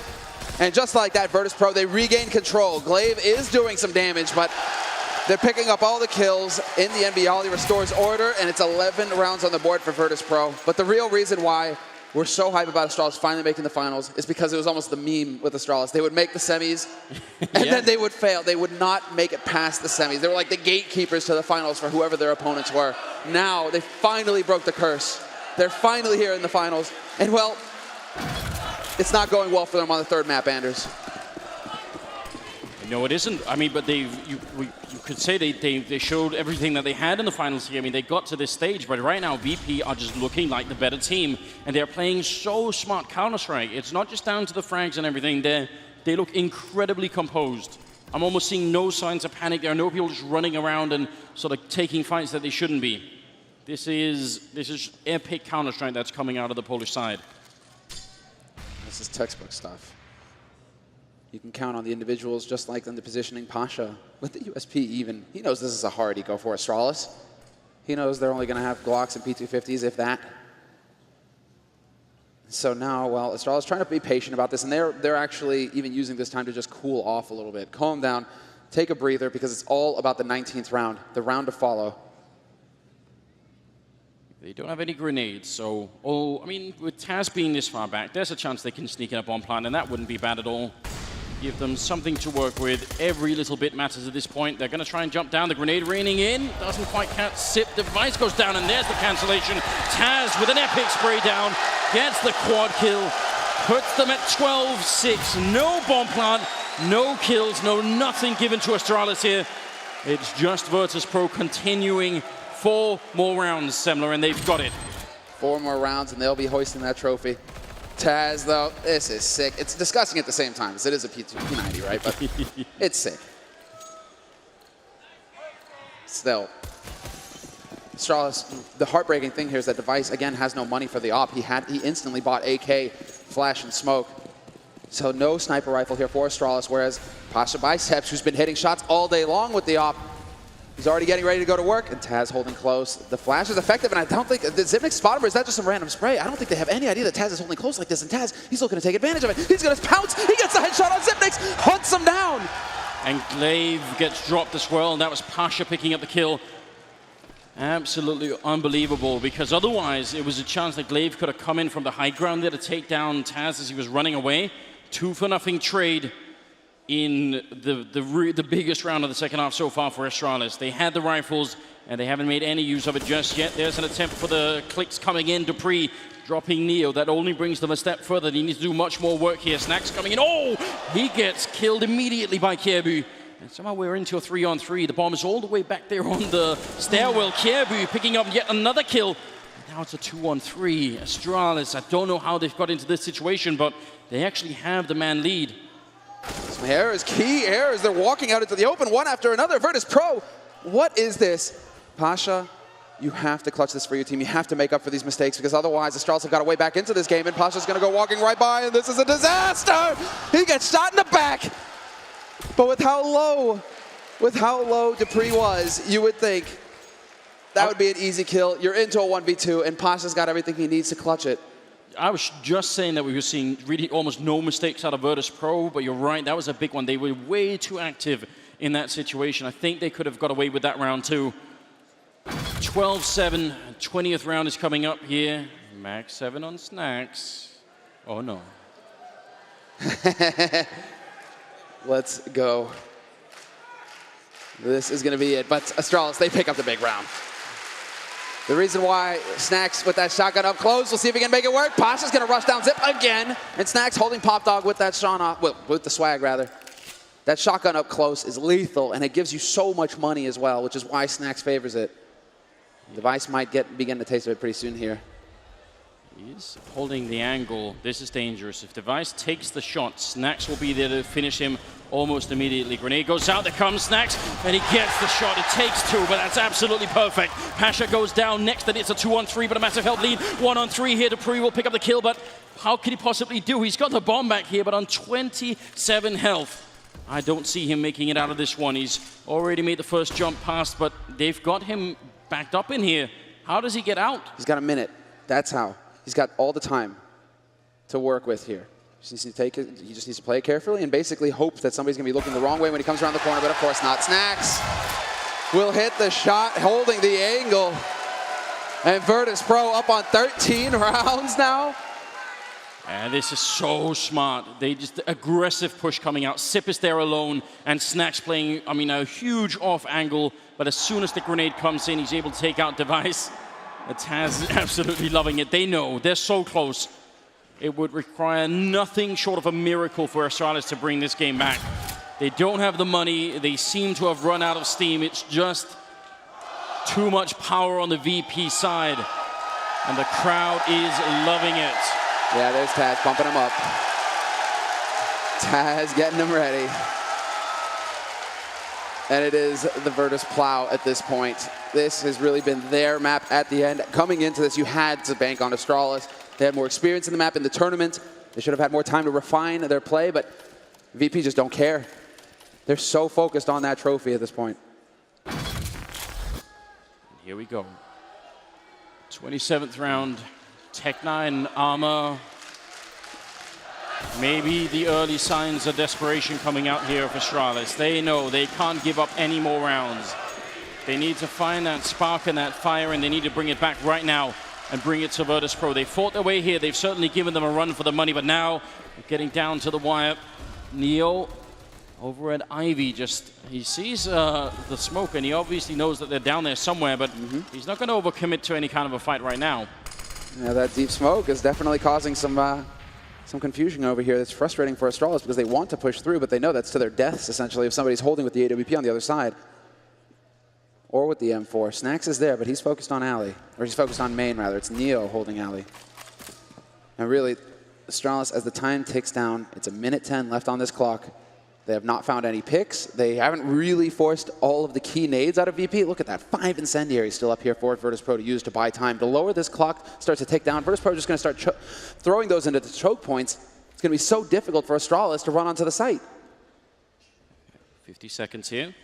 [SPEAKER 2] And just like that, Virtus Pro, they regain control. Glaive is doing some damage, but they're picking up all the kills in the end. Bialy restores order, and it's 11 rounds on the board for Virtus Pro. But the real reason why we're so hyped about Astralis finally making the finals is because it was almost the meme with Astralis. They would make the semis, and then they would fail. They would not make it past the semis. They were like the gatekeepers to the finals for whoever their opponents were. Now, they finally broke the curse. They're finally here in the finals. And, well, it's not going well for them on the 3rd map, Anders.
[SPEAKER 1] No, it isn't. I mean, but you could say they showed everything that they had in the finals here. I mean, they got to this stage, but right now VP are just looking like the better team, and they're playing so smart Counter-Strike. It's not just down to the frags and everything. They look incredibly composed. I'm almost seeing no signs of panic. There are no people just running around and sort of taking fights that they shouldn't be. This is epic Counter-Strike that's coming out of the Polish side.
[SPEAKER 2] This is textbook stuff. You can count on the individuals just like them, the positioning. Pasha, with the USP even, he knows this is a hard eco for Astralis. He knows they're only going to have Glocks and P250s, if that. So now, well, Astralis trying to be patient about this, and they're actually even using this time to just cool off a little bit. Calm down, take a breather, because it's all about the 19th round, the round to follow.
[SPEAKER 1] They don't have any grenades, so, I mean, with Taz being this far back, there's a chance they can sneak in a bomb plant, and that wouldn't be bad at all. Give them something to work with. Every little bit matters at this point. They're going to try and jump down. The grenade raining in. Doesn't quite catch Sip. Device goes down, and there's the cancellation. Taz with an epic spray down. Gets the quad kill. Puts them at 12-6. No bomb plant. No kills. No nothing given to Astralis here. It's just Virtus.pro continuing 4 more rounds, Semler, and they've got it.
[SPEAKER 2] 4 more rounds, and they'll be hoisting that trophy. Taz, though, this is sick. It's disgusting at the same time, because it is a P90, right? But it's sick. Still, Astralis, the heartbreaking thing here is that Device, again, has no money for the op. He instantly bought AK, Flash, and Smoke. So no sniper rifle here for Astralis, whereas Pasha Biceps, who's been hitting shots all day long with the op, he's already getting ready to go to work, and Taz holding close. The flash is effective, and I don't think, did Zipnik spot him, or is that just some random spray? I don't think they have any idea that Taz is holding close like this, and Taz, he's looking to take advantage of it. He's going to pounce, he gets the headshot on Zipnik, hunts him down.
[SPEAKER 1] And Glaive gets dropped as well, and that was Pasha picking up the kill. Absolutely unbelievable, because otherwise it was a chance that Glaive could have come in from the high ground there to take down Taz as he was running away. 2-for-0 trade in the biggest round of the second half so far for Astralis. They had the rifles, and they haven't made any use of it just yet. There's an attempt for the clicks coming in. Dupree dropping Neo. That only brings them a step further. They need to do much more work here. Snacks coming in. Oh! He gets killed immediately by Kierbu. And somehow we're into a 3-on-3. The bomb is all the way back there on the stairwell. Kierbu picking up yet another kill. Now it's a 2-on-3. Astralis, I don't know how they've got into this situation, but they actually have the man lead.
[SPEAKER 2] Some errors, key errors. They're walking out into the open one after another. Virtus.pro, what is this? Pasha, you have to clutch this for your team. You have to make up for these mistakes, because otherwise Astralis have got to way back into this game, and Pasha's going to go walking right by, and this is a disaster. He gets shot in the back. But with how low Dupree was, you would think that would be an easy kill. You're into a 1v2, and Pasha's got everything he needs to clutch it.
[SPEAKER 1] I was just saying that we were seeing really almost no mistakes out of Virtus.pro, but you're right, that was a big one. They were way too active in that situation. I think they could have got away with that round too. 12-7, 20th round is coming up here. Max 7 on Snacks. Oh no.
[SPEAKER 2] Let's go. This is going to be it. But Astralis, they pick up the big round. The reason why Snacks with that shotgun up close, we'll see if he can make it work. Pasha's going to rush down Zip again. And Snacks holding Pop Dog with that with the swag, rather. That shotgun up close is lethal, and it gives you so much money as well, which is why Snacks favors it. Device might begin to taste of it pretty soon here.
[SPEAKER 1] He's holding the angle. This is dangerous. If Device takes the shot, Snacks will be there to finish him almost immediately. Grenade goes out, there comes Snacks, and he gets the shot. It takes 2, but that's absolutely perfect. Pasha goes down next, and it's a 2-on-3, but a massive health lead. 1-on-3 here. Dupree will pick up the kill, but how could he possibly do? He's got the bomb back here, but on 27 health. I don't see him making it out of this one. He's already made the first jump past, but they've got him backed up in here. How does he get out?
[SPEAKER 2] He's got a minute. That's how. He's got all the time to work with here. He just needs to play it carefully and basically hope that somebody's going to be looking the wrong way when he comes around the corner, but of course not. Snacks will hit the shot, holding the angle. And Virtus.pro up on 13 rounds now.
[SPEAKER 1] And this is so smart. They just aggressive push coming out. Sip is there alone, and Snacks playing, I mean, a huge off angle. But as soon as the grenade comes in, he's able to take out Device. Taz is absolutely loving it. They know they're so close. It would require nothing short of a miracle for Astralis to bring this game back. They don't have the money. They seem to have run out of steam. It's just too much power on the VP side. And the crowd is loving it.
[SPEAKER 2] Yeah, there's Taz pumping him up. Taz getting him ready. And it is the Virtus plow at this point. This has really been their map at the end. Coming into this, you had to bank on Astralis. They had more experience in the map in the tournament. They should have had more time to refine their play, but VP just don't care. They're so focused on that trophy at this point.
[SPEAKER 1] Here we go. 27th round. Tech-9 armor. Maybe the early signs of desperation coming out here for Astralis. They know they can't give up any more rounds. They need to find that spark and that fire, and they need to bring it back right now and bring it to Virtus.pro. They fought their way here. They've certainly given them a run for the money, but now getting down to the wire. Neo over at Ivy, he sees the smoke, and he obviously knows that they're down there somewhere, but he's not going to overcommit to any kind of a fight right now.
[SPEAKER 2] Yeah, that deep smoke is definitely causing some confusion over here. That's frustrating for Astralis because they want to push through, but they know that's to their deaths, essentially, if somebody's holding with the AWP on the other side. Or with the M4. Snacks is there, but he's focused on alley. Or he's focused on main, rather. It's Neo holding alley. And really, Astralis, as the time ticks down, it's 1:10 left on this clock. They have not found any picks. They haven't really forced all of the key nades out of VP. Look at that, 5 incendiaries still up here for Virtus.pro to use to buy time. The lower this clock starts to tick down, Virtus.pro is just going to start throwing those into the choke points. It's going to be so difficult for Astralis to run onto the site.
[SPEAKER 1] 50 seconds here.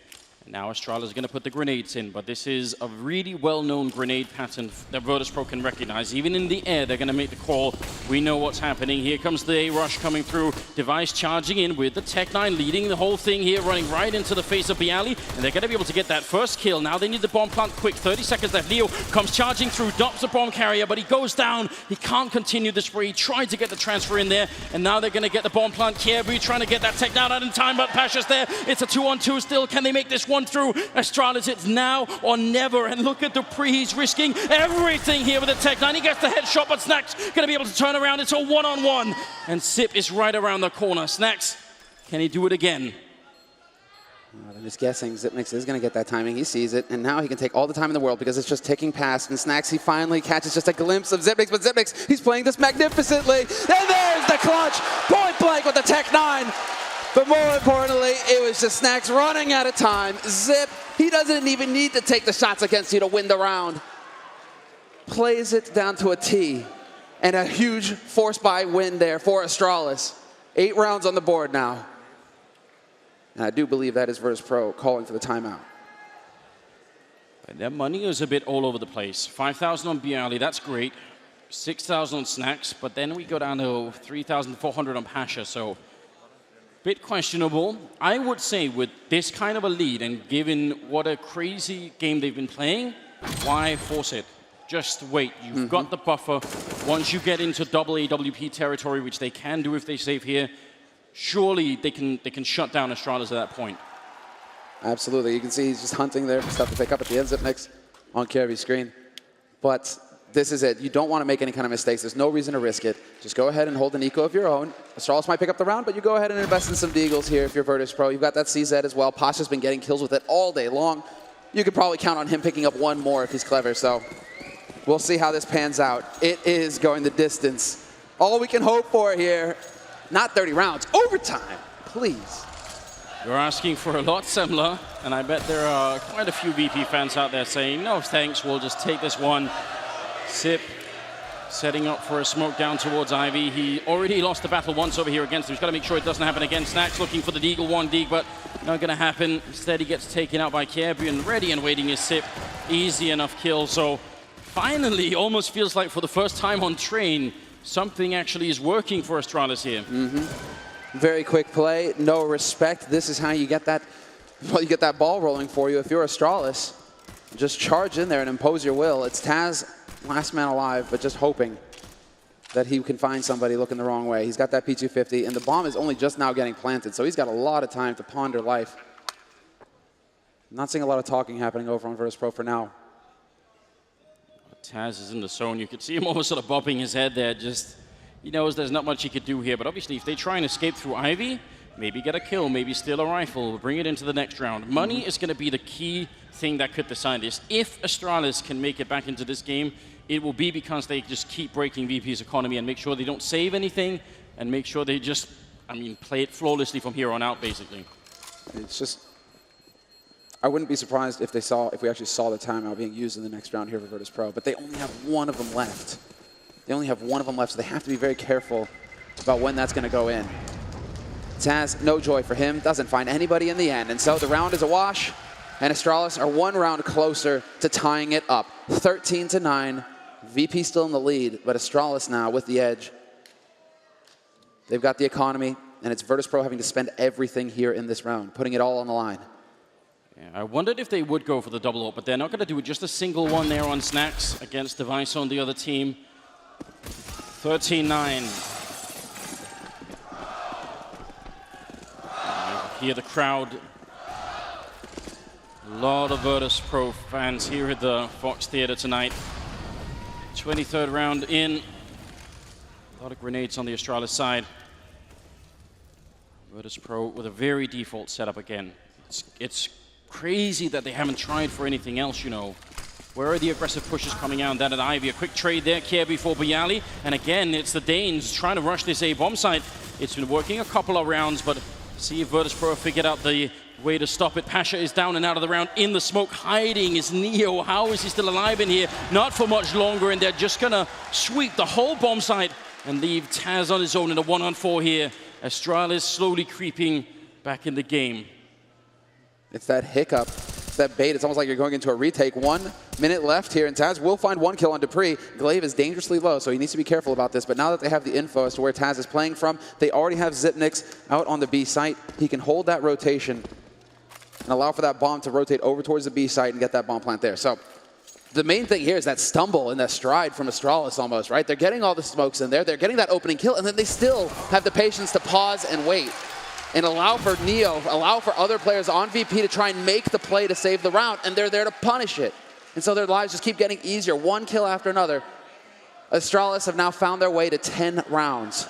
[SPEAKER 1] Now Astralis is going to put the grenades in, but this is a really well-known grenade pattern that Virtus.pro can recognize. Even in the air, they're going to make the call. We know what's happening. Here comes the A-Rush coming through. Device charging in with the Tech-9 leading the whole thing here, running right into the face of Bialy, and they're going to be able to get that first kill. Now they need the bomb plant quick. 30 seconds left. Leo comes charging through, drops the bomb carrier, but he goes down. He can't continue this spree. He tried to get the transfer in there, and now they're going to get the bomb plant. Kierby trying to get that Tech-9 out in time, but Pasha's there. It's a 2-on-2 still. Can they make this one through? Astralis, it's now or never, and look at Dupree, he's risking everything here with the Tech-9. He gets the headshot, but Snacks going to be able to turn around. It's a 1-on-1, and Sip is right around the corner. Snacks, can he do it again?
[SPEAKER 2] I'm just guessing Zipnix is going to get that timing. He sees it, and now he can take all the time in the world because it's just ticking past. And Snacks, he finally catches just a glimpse of Zipnix, but Zipnix, he's playing this magnificently. And there's the clutch, point blank with the Tech-9. But more importantly, it was just Snacks running out of time. Zip, he doesn't even need to take the shots against you to win the round. Plays it down to a T. And a huge force buy win there for Astralis. 8 rounds on the board now. And I do believe that is Virtus.pro calling for the timeout.
[SPEAKER 1] But their money is a bit all over the place. 5,000 on Bialy, that's great. 6,000 on Snacks, but then we go down to 3,400 on Pasha, so bit questionable. I would say with this kind of a lead and given what a crazy game they've been playing, why force it? Just wait. You've got the buffer. Once you get into double AWP territory, which they can do if they save here, surely they can shut down Astralis at that point.
[SPEAKER 2] Absolutely. You can see he's just hunting there for stuff to pick up at the end. Zipnix on Kierby's screen. But this is it. You don't want to make any kind of mistakes. There's no reason to risk it. Just go ahead and hold an eco of your own. Astralis might pick up the round, but you go ahead and invest in some Deagles here if you're Virtus.pro. You've got that CZ as well. Pasha's been getting kills with it all day long. You could probably count on him picking up one more if he's clever. So we'll see how this pans out. It is going the distance. All we can hope for here, not 30 rounds, overtime, please.
[SPEAKER 1] You're asking for a lot, Semler, and I bet there are quite a few VP fans out there saying, no thanks, we'll just take this one. Sip setting up for a smoke down towards Ivy. He already lost the battle once over here against him. He's got to make sure it doesn't happen again. Snacks looking for the Deagle, one Deagle, but not going to happen. Instead, he gets taken out by Kierby, and ready and waiting is Sip. Easy enough kill. So finally, almost feels like for the first time on Train, something actually is working for Astralis here.
[SPEAKER 2] Very quick play, no respect. This is how you get that, well, you get that ball rolling for you. If you're Astralis, just charge in there and impose your will. It's Taz, last man alive, but just hoping that he can find somebody looking the wrong way. He's got that P250, and the bomb is only just now getting planted, so he's got a lot of time to ponder life. Not seeing a lot of talking happening over on Virtus.pro for now.
[SPEAKER 1] Taz is in the zone. You could see him almost sort of bobbing his head there. Just, he knows there's not much he could do here, but obviously if they try and escape through Ivy, maybe get a kill, maybe steal a rifle, bring it into the next round. Money is going to be the key thing that could decide this. If Astralis can make it back into this game, it will be because they just keep breaking VP's economy and make sure they don't save anything and make sure they just, play it flawlessly from here on out, basically.
[SPEAKER 2] It's just, I wouldn't be surprised if we actually saw the timeout being used in the next round here for Virtus.pro, but they only have one of them left. They only have one of them left, so they have to be very careful about when that's going to go in. Taz, no joy for him, doesn't find anybody in the end, and so the round is a wash, and Astralis are one round closer to tying it up. 13-9, VP still in the lead, but Astralis now with the edge. They've got the economy, and it's Virtus.pro having to spend everything here in this round, putting it all on the line.
[SPEAKER 1] Yeah, I wondered if they would go for the double ult, but they're not going to do it. Just a single one there on Snacks against Device on the other team. 13-9. Hear the crowd. A lot of Virtus Pro fans here at the Fox Theater tonight. 23rd round in. A lot of grenades on the Astralis side. Virtus Pro with a very default setup again. It's crazy that they haven't tried for anything else, you know. Where are the aggressive pushes coming out? That at Ivy, a quick trade there, Kirby for Bialy. And again, it's the Danes trying to rush this A bomb site. It's been working a couple of rounds, but see if Virtus Pro figured out the way to stop it. Pasha is down and out of the round in the smoke. Hiding is Neo. How is he still alive in here? Not for much longer, and they're just gonna sweep the whole bomb site and leave Taz on his own in a 1-on-4 here. Astralis slowly creeping back in the game.
[SPEAKER 2] It's that hiccup. It's that bait. It's almost like you're going into a retake. 1 minute left here, and Taz will find 1 kill on Dupree. Glaive is dangerously low, so he needs to be careful about this. But now that they have the info as to where Taz is playing from, they already have Zipnix out on the B site. He can hold that rotation and allow for that bomb to rotate over towards the B site and get that bomb plant there. So the main thing here is that stumble and that stride from Astralis almost, right? They're getting all the smokes in there. They're getting that opening kill, and then they still have the patience to pause and wait and allow for Neo, allow for other players on VP to try and make the play to save the round, and they're there to punish it. And so their lives just keep getting easier, 1 kill after another. Astralis have now found their way to 10 rounds.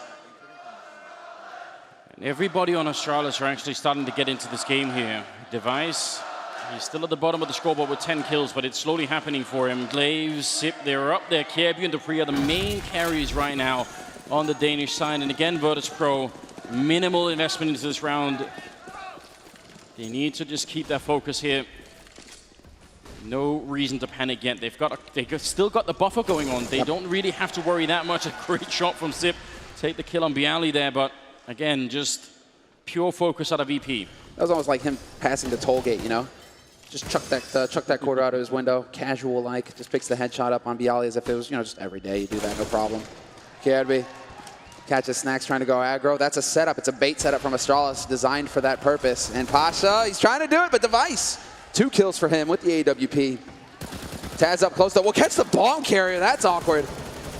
[SPEAKER 1] And everybody on Astralis are actually starting to get into this game here. Device, he's still at the bottom of the scoreboard with 10 kills, but it's slowly happening for him. Glaive, Sip, they're up there. Kirby and Dupree are the main carries right now on the Danish side. And again, Virtus Pro, minimal investment into this round. They need to just keep their focus here. No reason to panic yet. They've still got the buffer going on. They don't really have to worry that much. A great shot from Sip. Take the kill on Bialy there, but again, just pure focus out of VP.
[SPEAKER 2] That was almost like him passing the toll gate, you know? Just chuck that quarter out of his window, casual-like. Just picks the headshot up on Bialy as if it was, you know, just every day you do that, no problem. Kirby catches Snacks trying to go aggro. That's a setup. It's a bait setup from Astralis designed for that purpose. And Pasha, he's trying to do it, but Device, 2 kills for him with the AWP. Taz up close, though. We'll catch the bomb carrier. That's awkward.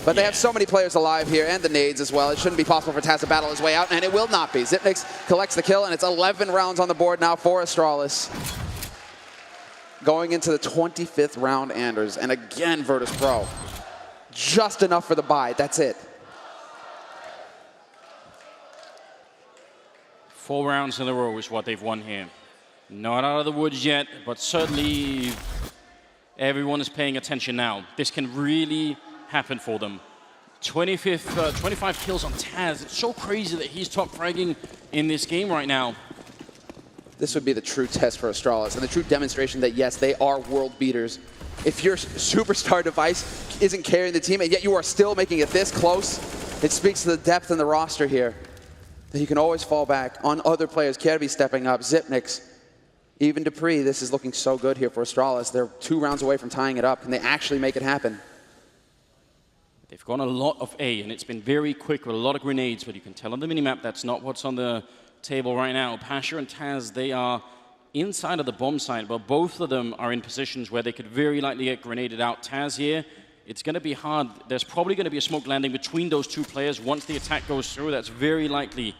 [SPEAKER 2] But they have so many players alive here, and the nades as well. It shouldn't be possible for Taz to battle his way out, and it will not be. Zipnix collects the kill, and it's 11 rounds on the board now for Astralis. Going into the 25th round, Anders, and again, Virtus Pro. Just enough for the bye. That's it.
[SPEAKER 1] 4 rounds in a row is what they've won here. Not out of the woods yet, but certainly everyone is paying attention now. This can really happen for them. 25 kills on Taz. It's so crazy that he's top fragging in this game right now.
[SPEAKER 2] This would be the true test for Astralis and the true demonstration that, yes, they are world beaters. If your superstar Device isn't carrying the team and yet you are still making it this close, it speaks to the depth in the roster here. That you can always fall back on other players. Kirby stepping up, Zipnix, even Dupree. This is looking so good here for Astralis. They're 2 rounds away from tying it up. Can they actually make it happen?
[SPEAKER 1] They've gone a lot of A, and it's been very quick with a lot of grenades, but you can tell on the minimap that's not what's on the table right now. Pasha and Taz, they are inside of the bomb site, but both of them are in positions where they could very likely get grenaded out. Taz here, it's going to be hard. There's probably going to be a smoke landing between those 2 players once the attack goes through. That's very likely.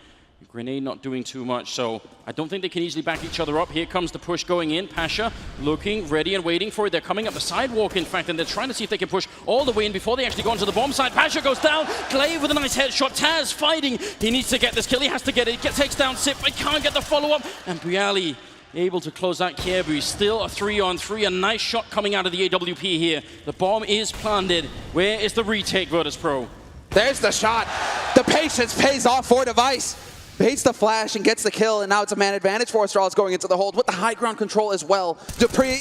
[SPEAKER 1] Grenade not doing too much, so I don't think they can easily back each other up. Here comes the push going in. Pasha looking, ready and waiting for it. They're coming up the sidewalk, in fact, and they're trying to see if they can push all the way in before they actually go onto the bomb site. Pasha goes down. Glaive with a nice headshot. Taz fighting. He needs to get this kill. He has to get it. He takes down Sip, but can't get the follow-up. And Bialy able to close out Kirby. Still a 3-on-3. A nice shot coming out of the AWP here. The bomb is planted. Where is the retake, Virtus Pro?
[SPEAKER 2] There's the shot. The patience pays off for Device. Baits the flash and gets the kill, and now it's a man advantage for Astralis going into the hold with the high ground control as well. Dupree,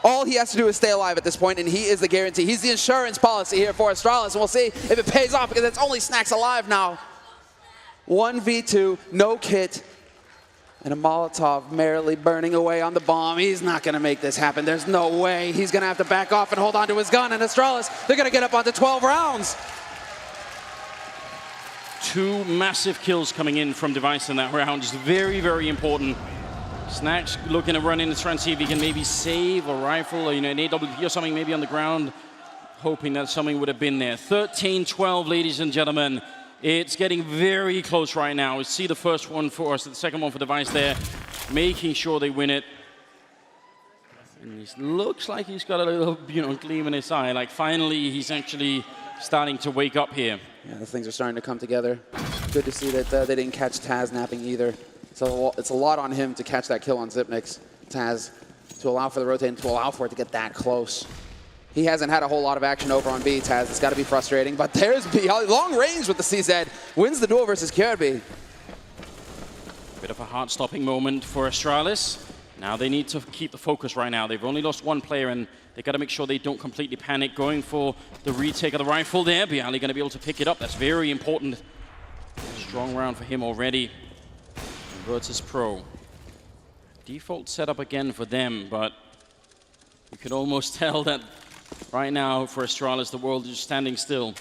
[SPEAKER 2] all he has to do is stay alive at this point, and he is the guarantee. He's the insurance policy here for Astralis, and we'll see if it pays off because it's only Snacks alive now. 1v2, no kit, and a Molotov merrily burning away on the bomb. He's not going to make this happen. There's no way. He's going to have to back off and hold on to his gun, and Astralis, they're going to get up onto 12 rounds.
[SPEAKER 1] 2 massive kills coming in from Device in that round. It's very, very important. Snacks looking to run in to try and see if he can maybe save a rifle or, you know, an AWP or something maybe on the ground, hoping that something would have been there. 13-12, ladies and gentlemen. It's getting very close right now. We see the first one for us, the second one for Device there, making sure they win it. And he looks like he's got a little, gleam in his eye. Like finally, he's actually starting to wake up here.
[SPEAKER 2] Yeah, the things are starting to come together. Good to see that they didn't catch Taz napping either. So it's a lot on him to catch that kill on Xyp9x. Taz, to allow for the rotate and to allow for it to get that close. He hasn't had a whole lot of action over on B, Taz. It's got to be frustrating. But there's B, long range with the CZ. Wins the duel versus Kirby.
[SPEAKER 1] Bit of a heart-stopping moment for Astralis. Now they need to keep the focus right now. They've only lost one player, and they've got to make sure they don't completely panic. Going for the retake of the rifle there. B03 going to be able to pick it up. That's very important. Strong round for him already. Virtus Pro. Default setup again for them, but you could almost tell that right now for Astralis, the world is standing still.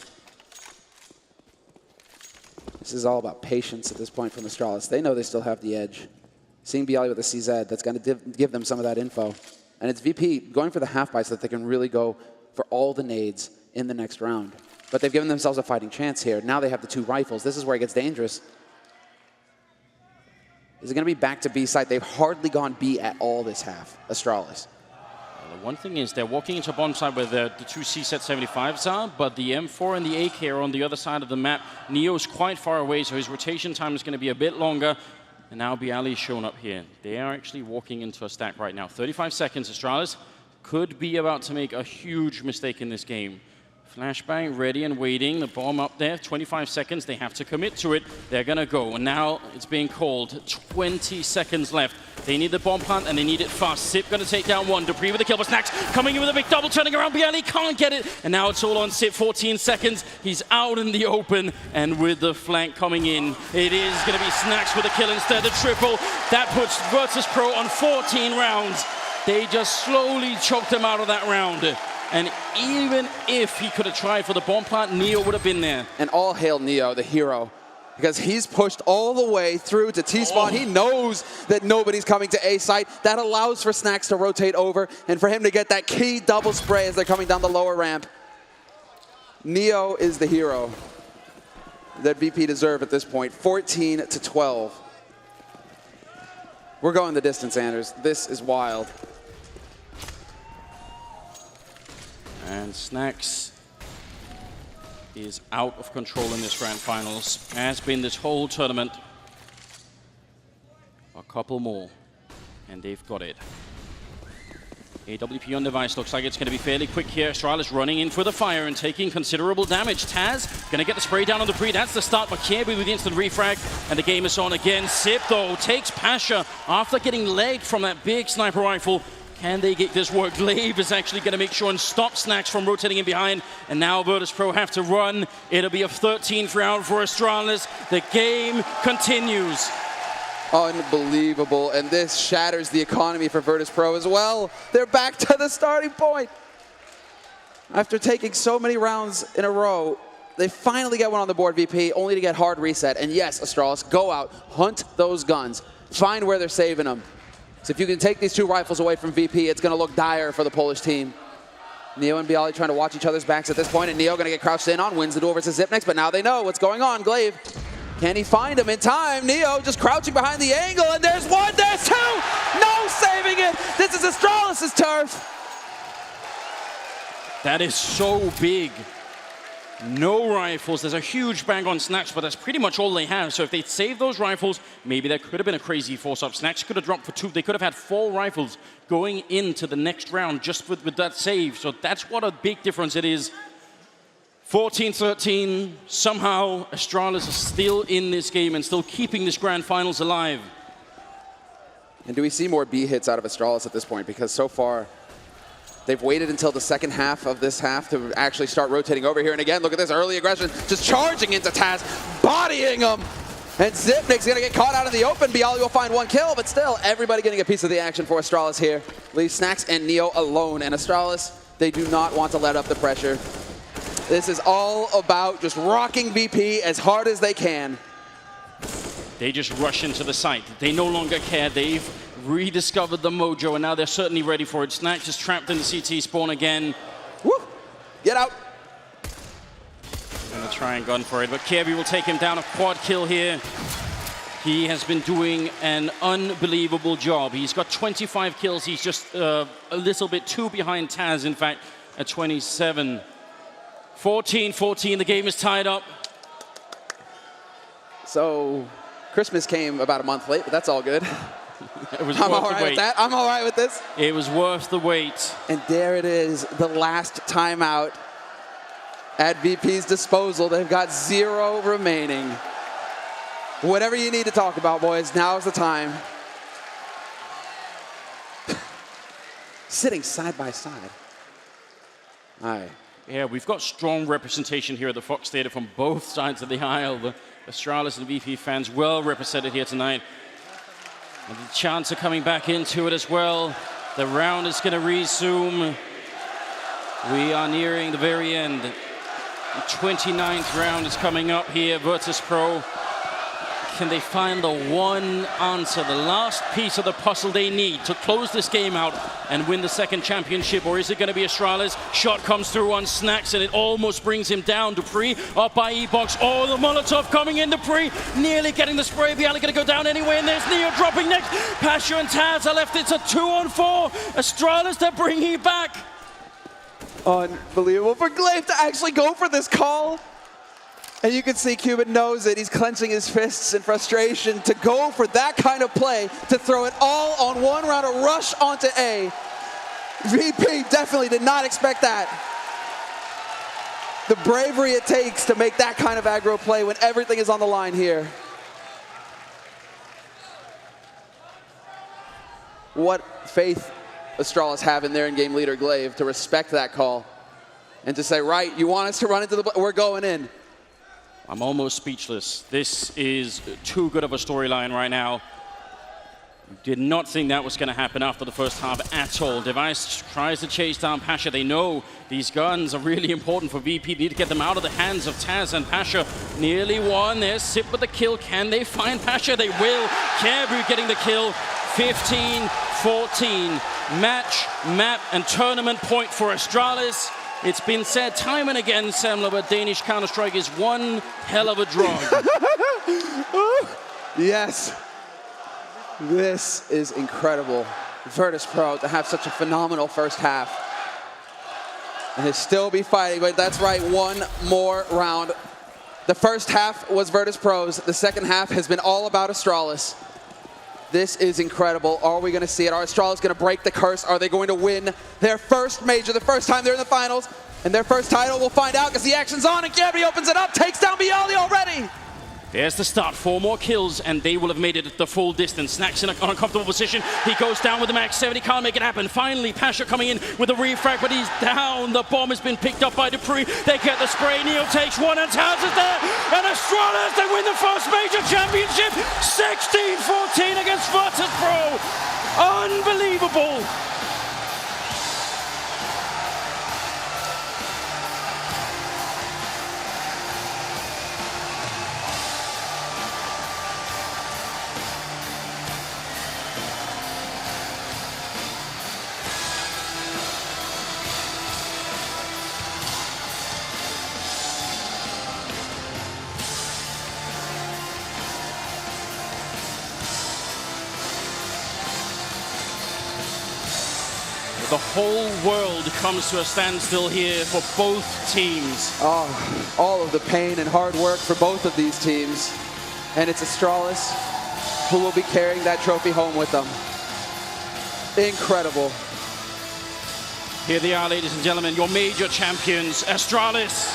[SPEAKER 2] This is all about patience at this point from Astralis. They know they still have the edge. Seeing B03 with the CZ, that's going to give them some of that info. And it's VP going for the half-buy so that they can really go for all the nades in the next round. But they've given themselves a fighting chance here. Now they have the two rifles. This is where it gets dangerous. Is it going to be back to B side? They've hardly gone B at all this half, Astralis.
[SPEAKER 1] Well, the one thing is they're walking into bomb side where the two CZ75s are, but the M4 and the AK are on the other side of the map. Neo's quite far away, so his rotation time is going to be a bit longer. And now B03's shown up here. They are actually walking into a stack right now. 35 seconds, Astralis could be about to make a huge mistake in this game. Flashbang ready and waiting. The bomb up there, 25 seconds. They have to commit to it. They're going to go. And now it's being called. 20 seconds left. They need the bomb plant and they need it fast. Sip going to take down one. Dupree with the kill, but Snax coming in with a big double, turning around. B03 can't get it. And now it's all on Sip. 14 seconds. He's out in the open. And with the flank coming in, it is going to be Snax with a kill instead of triple. That puts Virtus Pro on 14 rounds. They just slowly choked him out of that round. And even if he could have tried for the bomb plant, Neo would have been there.
[SPEAKER 2] And all hail Neo, the hero, because he's pushed all the way through to T-spawn. He knows that nobody's coming to A site. That allows for Snax to rotate over and for him to get that key double spray as they're coming down the lower ramp. Neo is the hero that VP deserve at this point. 14-12. We're going the distance, Anders. This is wild.
[SPEAKER 1] And Snax is out of control in this grand finals. Has been this whole tournament. A couple more, and they've got it. AWP on Device looks like it's going to be fairly quick here. Astralis running in for the fire and taking considerable damage. Taz going to get the spray down on Dupree. That's the start, but Kirby with the instant refrag, and the game is on again. Sip, though, takes Pasha after getting legged from that big sniper rifle. Can they get this work? Glaive is actually going to make sure and stop Snax from rotating in behind. And now Virtus Pro have to run. It'll be a 13th round for Astralis. The game continues.
[SPEAKER 2] Unbelievable. And this shatters the economy for Virtus Pro as well. They're back to the starting point. After taking so many rounds in a row, they finally get one on the board, VP, only to get hard reset. And yes, Astralis, go out, hunt those guns, find where they're saving them. So if you can take these two rifles away from VP, it's going to look dire for the Polish team. Neo and B03 trying to watch each other's backs at this point, and Neo going to get crouched in on, wins the duel versus Xyp9x, but now they know what's going on. Glaive, can he find him in time? Neo just crouching behind the angle, and there's one, there's two! No saving it! This is Astralis' turf!
[SPEAKER 1] That is so big. No rifles. There's a huge bang on Snax, but that's pretty much all they have. So if they'd saved those rifles, maybe there could have been a crazy force-up. Snax could have dropped for 2. They could have had 4 rifles going into the next round just with that save. So that's what a big difference it is. 14-13. Somehow, Astralis is still in this game and still keeping this grand finals alive.
[SPEAKER 2] And do we see more B hits out of Astralis at this point? Because so far, they've waited until the second half of this half to actually start rotating over here. And again, look at this early aggression, just charging into Taz, bodying him. And Xyp9x going to get caught out in the open. B03 will find 1 kill, but still, everybody getting a piece of the action for Astralis here. Leaves Snax and Neo alone. And Astralis, they do not want to let up the pressure. This is all about just rocking VP as hard as they can.
[SPEAKER 1] They just rush into the site. They no longer care. They've rediscovered the mojo, and now they're certainly ready for it. Snax is trapped in the CT spawn again.
[SPEAKER 2] Woo! Get out!
[SPEAKER 1] And try and gun for it, but Kirby will take him down. A quad kill here. He has been doing an unbelievable job. He's got 25 kills. He's just a little bit too behind Taz, in fact, at 27. 14-14, the game is tied up.
[SPEAKER 2] So Christmas came about a month late, but that's all good.
[SPEAKER 1] It was
[SPEAKER 2] I'm
[SPEAKER 1] worth
[SPEAKER 2] all
[SPEAKER 1] the
[SPEAKER 2] right
[SPEAKER 1] wait.
[SPEAKER 2] with that. I'm all right with this.
[SPEAKER 1] It was worth the wait.
[SPEAKER 2] And there it is, the last timeout at VP's disposal. They've got 0 remaining. Whatever you need to talk about, boys, now is the time. Sitting side by side. All right.
[SPEAKER 1] Yeah, we've got strong representation here at the Fox Theater from both sides of the aisle. The Astralis and VP fans well represented here tonight. And the chants are coming back into it as well. The round is going to resume. We are nearing the very end. The 29th round is coming up here, Virtus.pro. Can they find the one answer, the last piece of the puzzle they need to close this game out and win the second championship? Or is it going to be Astralis? Shot comes through on Snacks and it almost brings him down. Dupree up by E-Box. Oh, the Molotov coming in. Dupree nearly getting the spray. Bialy going to go down anyway. And there's Neo dropping next. Pasha and Taz are left. It's a 2-on-4. Astralis to bring him back.
[SPEAKER 2] Unbelievable for Glaive to actually go for this call. And you can see Cuban knows it. He's clenching his fists in frustration to go for that kind of play, to throw it all on one round, a rush onto A. VP definitely did not expect that. The bravery it takes to make that kind of aggro play when everything is on the line here. What faith Astralis have in their in-game leader, Glaive, to respect that call and to say, right, you want us to run into the, we're going in.
[SPEAKER 1] I'm almost speechless. This is too good of a storyline right now. Did not think that was going to happen after the first half at all. Device tries to chase down Pasha. They know these guns are really important for VP. They need to get them out of the hands of Taz, and Pasha nearly won. There's Sip with the kill. Can they find Pasha? They will. Kerbu getting the kill. 15-14. Match, map, and tournament point for Astralis. It's been said time and again, Semler, but Danish Counter-Strike is one hell of a drug.
[SPEAKER 2] Yes. This is incredible. Virtus.pro to have such a phenomenal first half. And to still be fighting, but that's right, one more round. The first half was Virtus.pro's. The second half has been all about Astralis. This is incredible. Are we going to see it? Are Astralis going to break the curse? Are they going to win their first major, the first time they're in the finals? And their first title, we'll find out because the action's on, and Gabby opens it up, takes down Bialy already.
[SPEAKER 1] There's the start, 4 more kills, and they will have made it the full distance. Snacks in an uncomfortable position. He goes down with the max 7, he can't make it happen. Finally, Pasha coming in with a refrag, but he's down. The bomb has been picked up by Dupree. They get the spray, Neo takes one, and Taz is there. And Astralis, they win the first major championship, 16-14 against Virtus.pro. Unbelievable. The whole world comes to a standstill here for both teams.
[SPEAKER 2] Oh, all of the pain and hard work for both of these teams. And it's Astralis who will be carrying that trophy home with them. Incredible.
[SPEAKER 1] Here they are, ladies and gentlemen, your major champions, Astralis.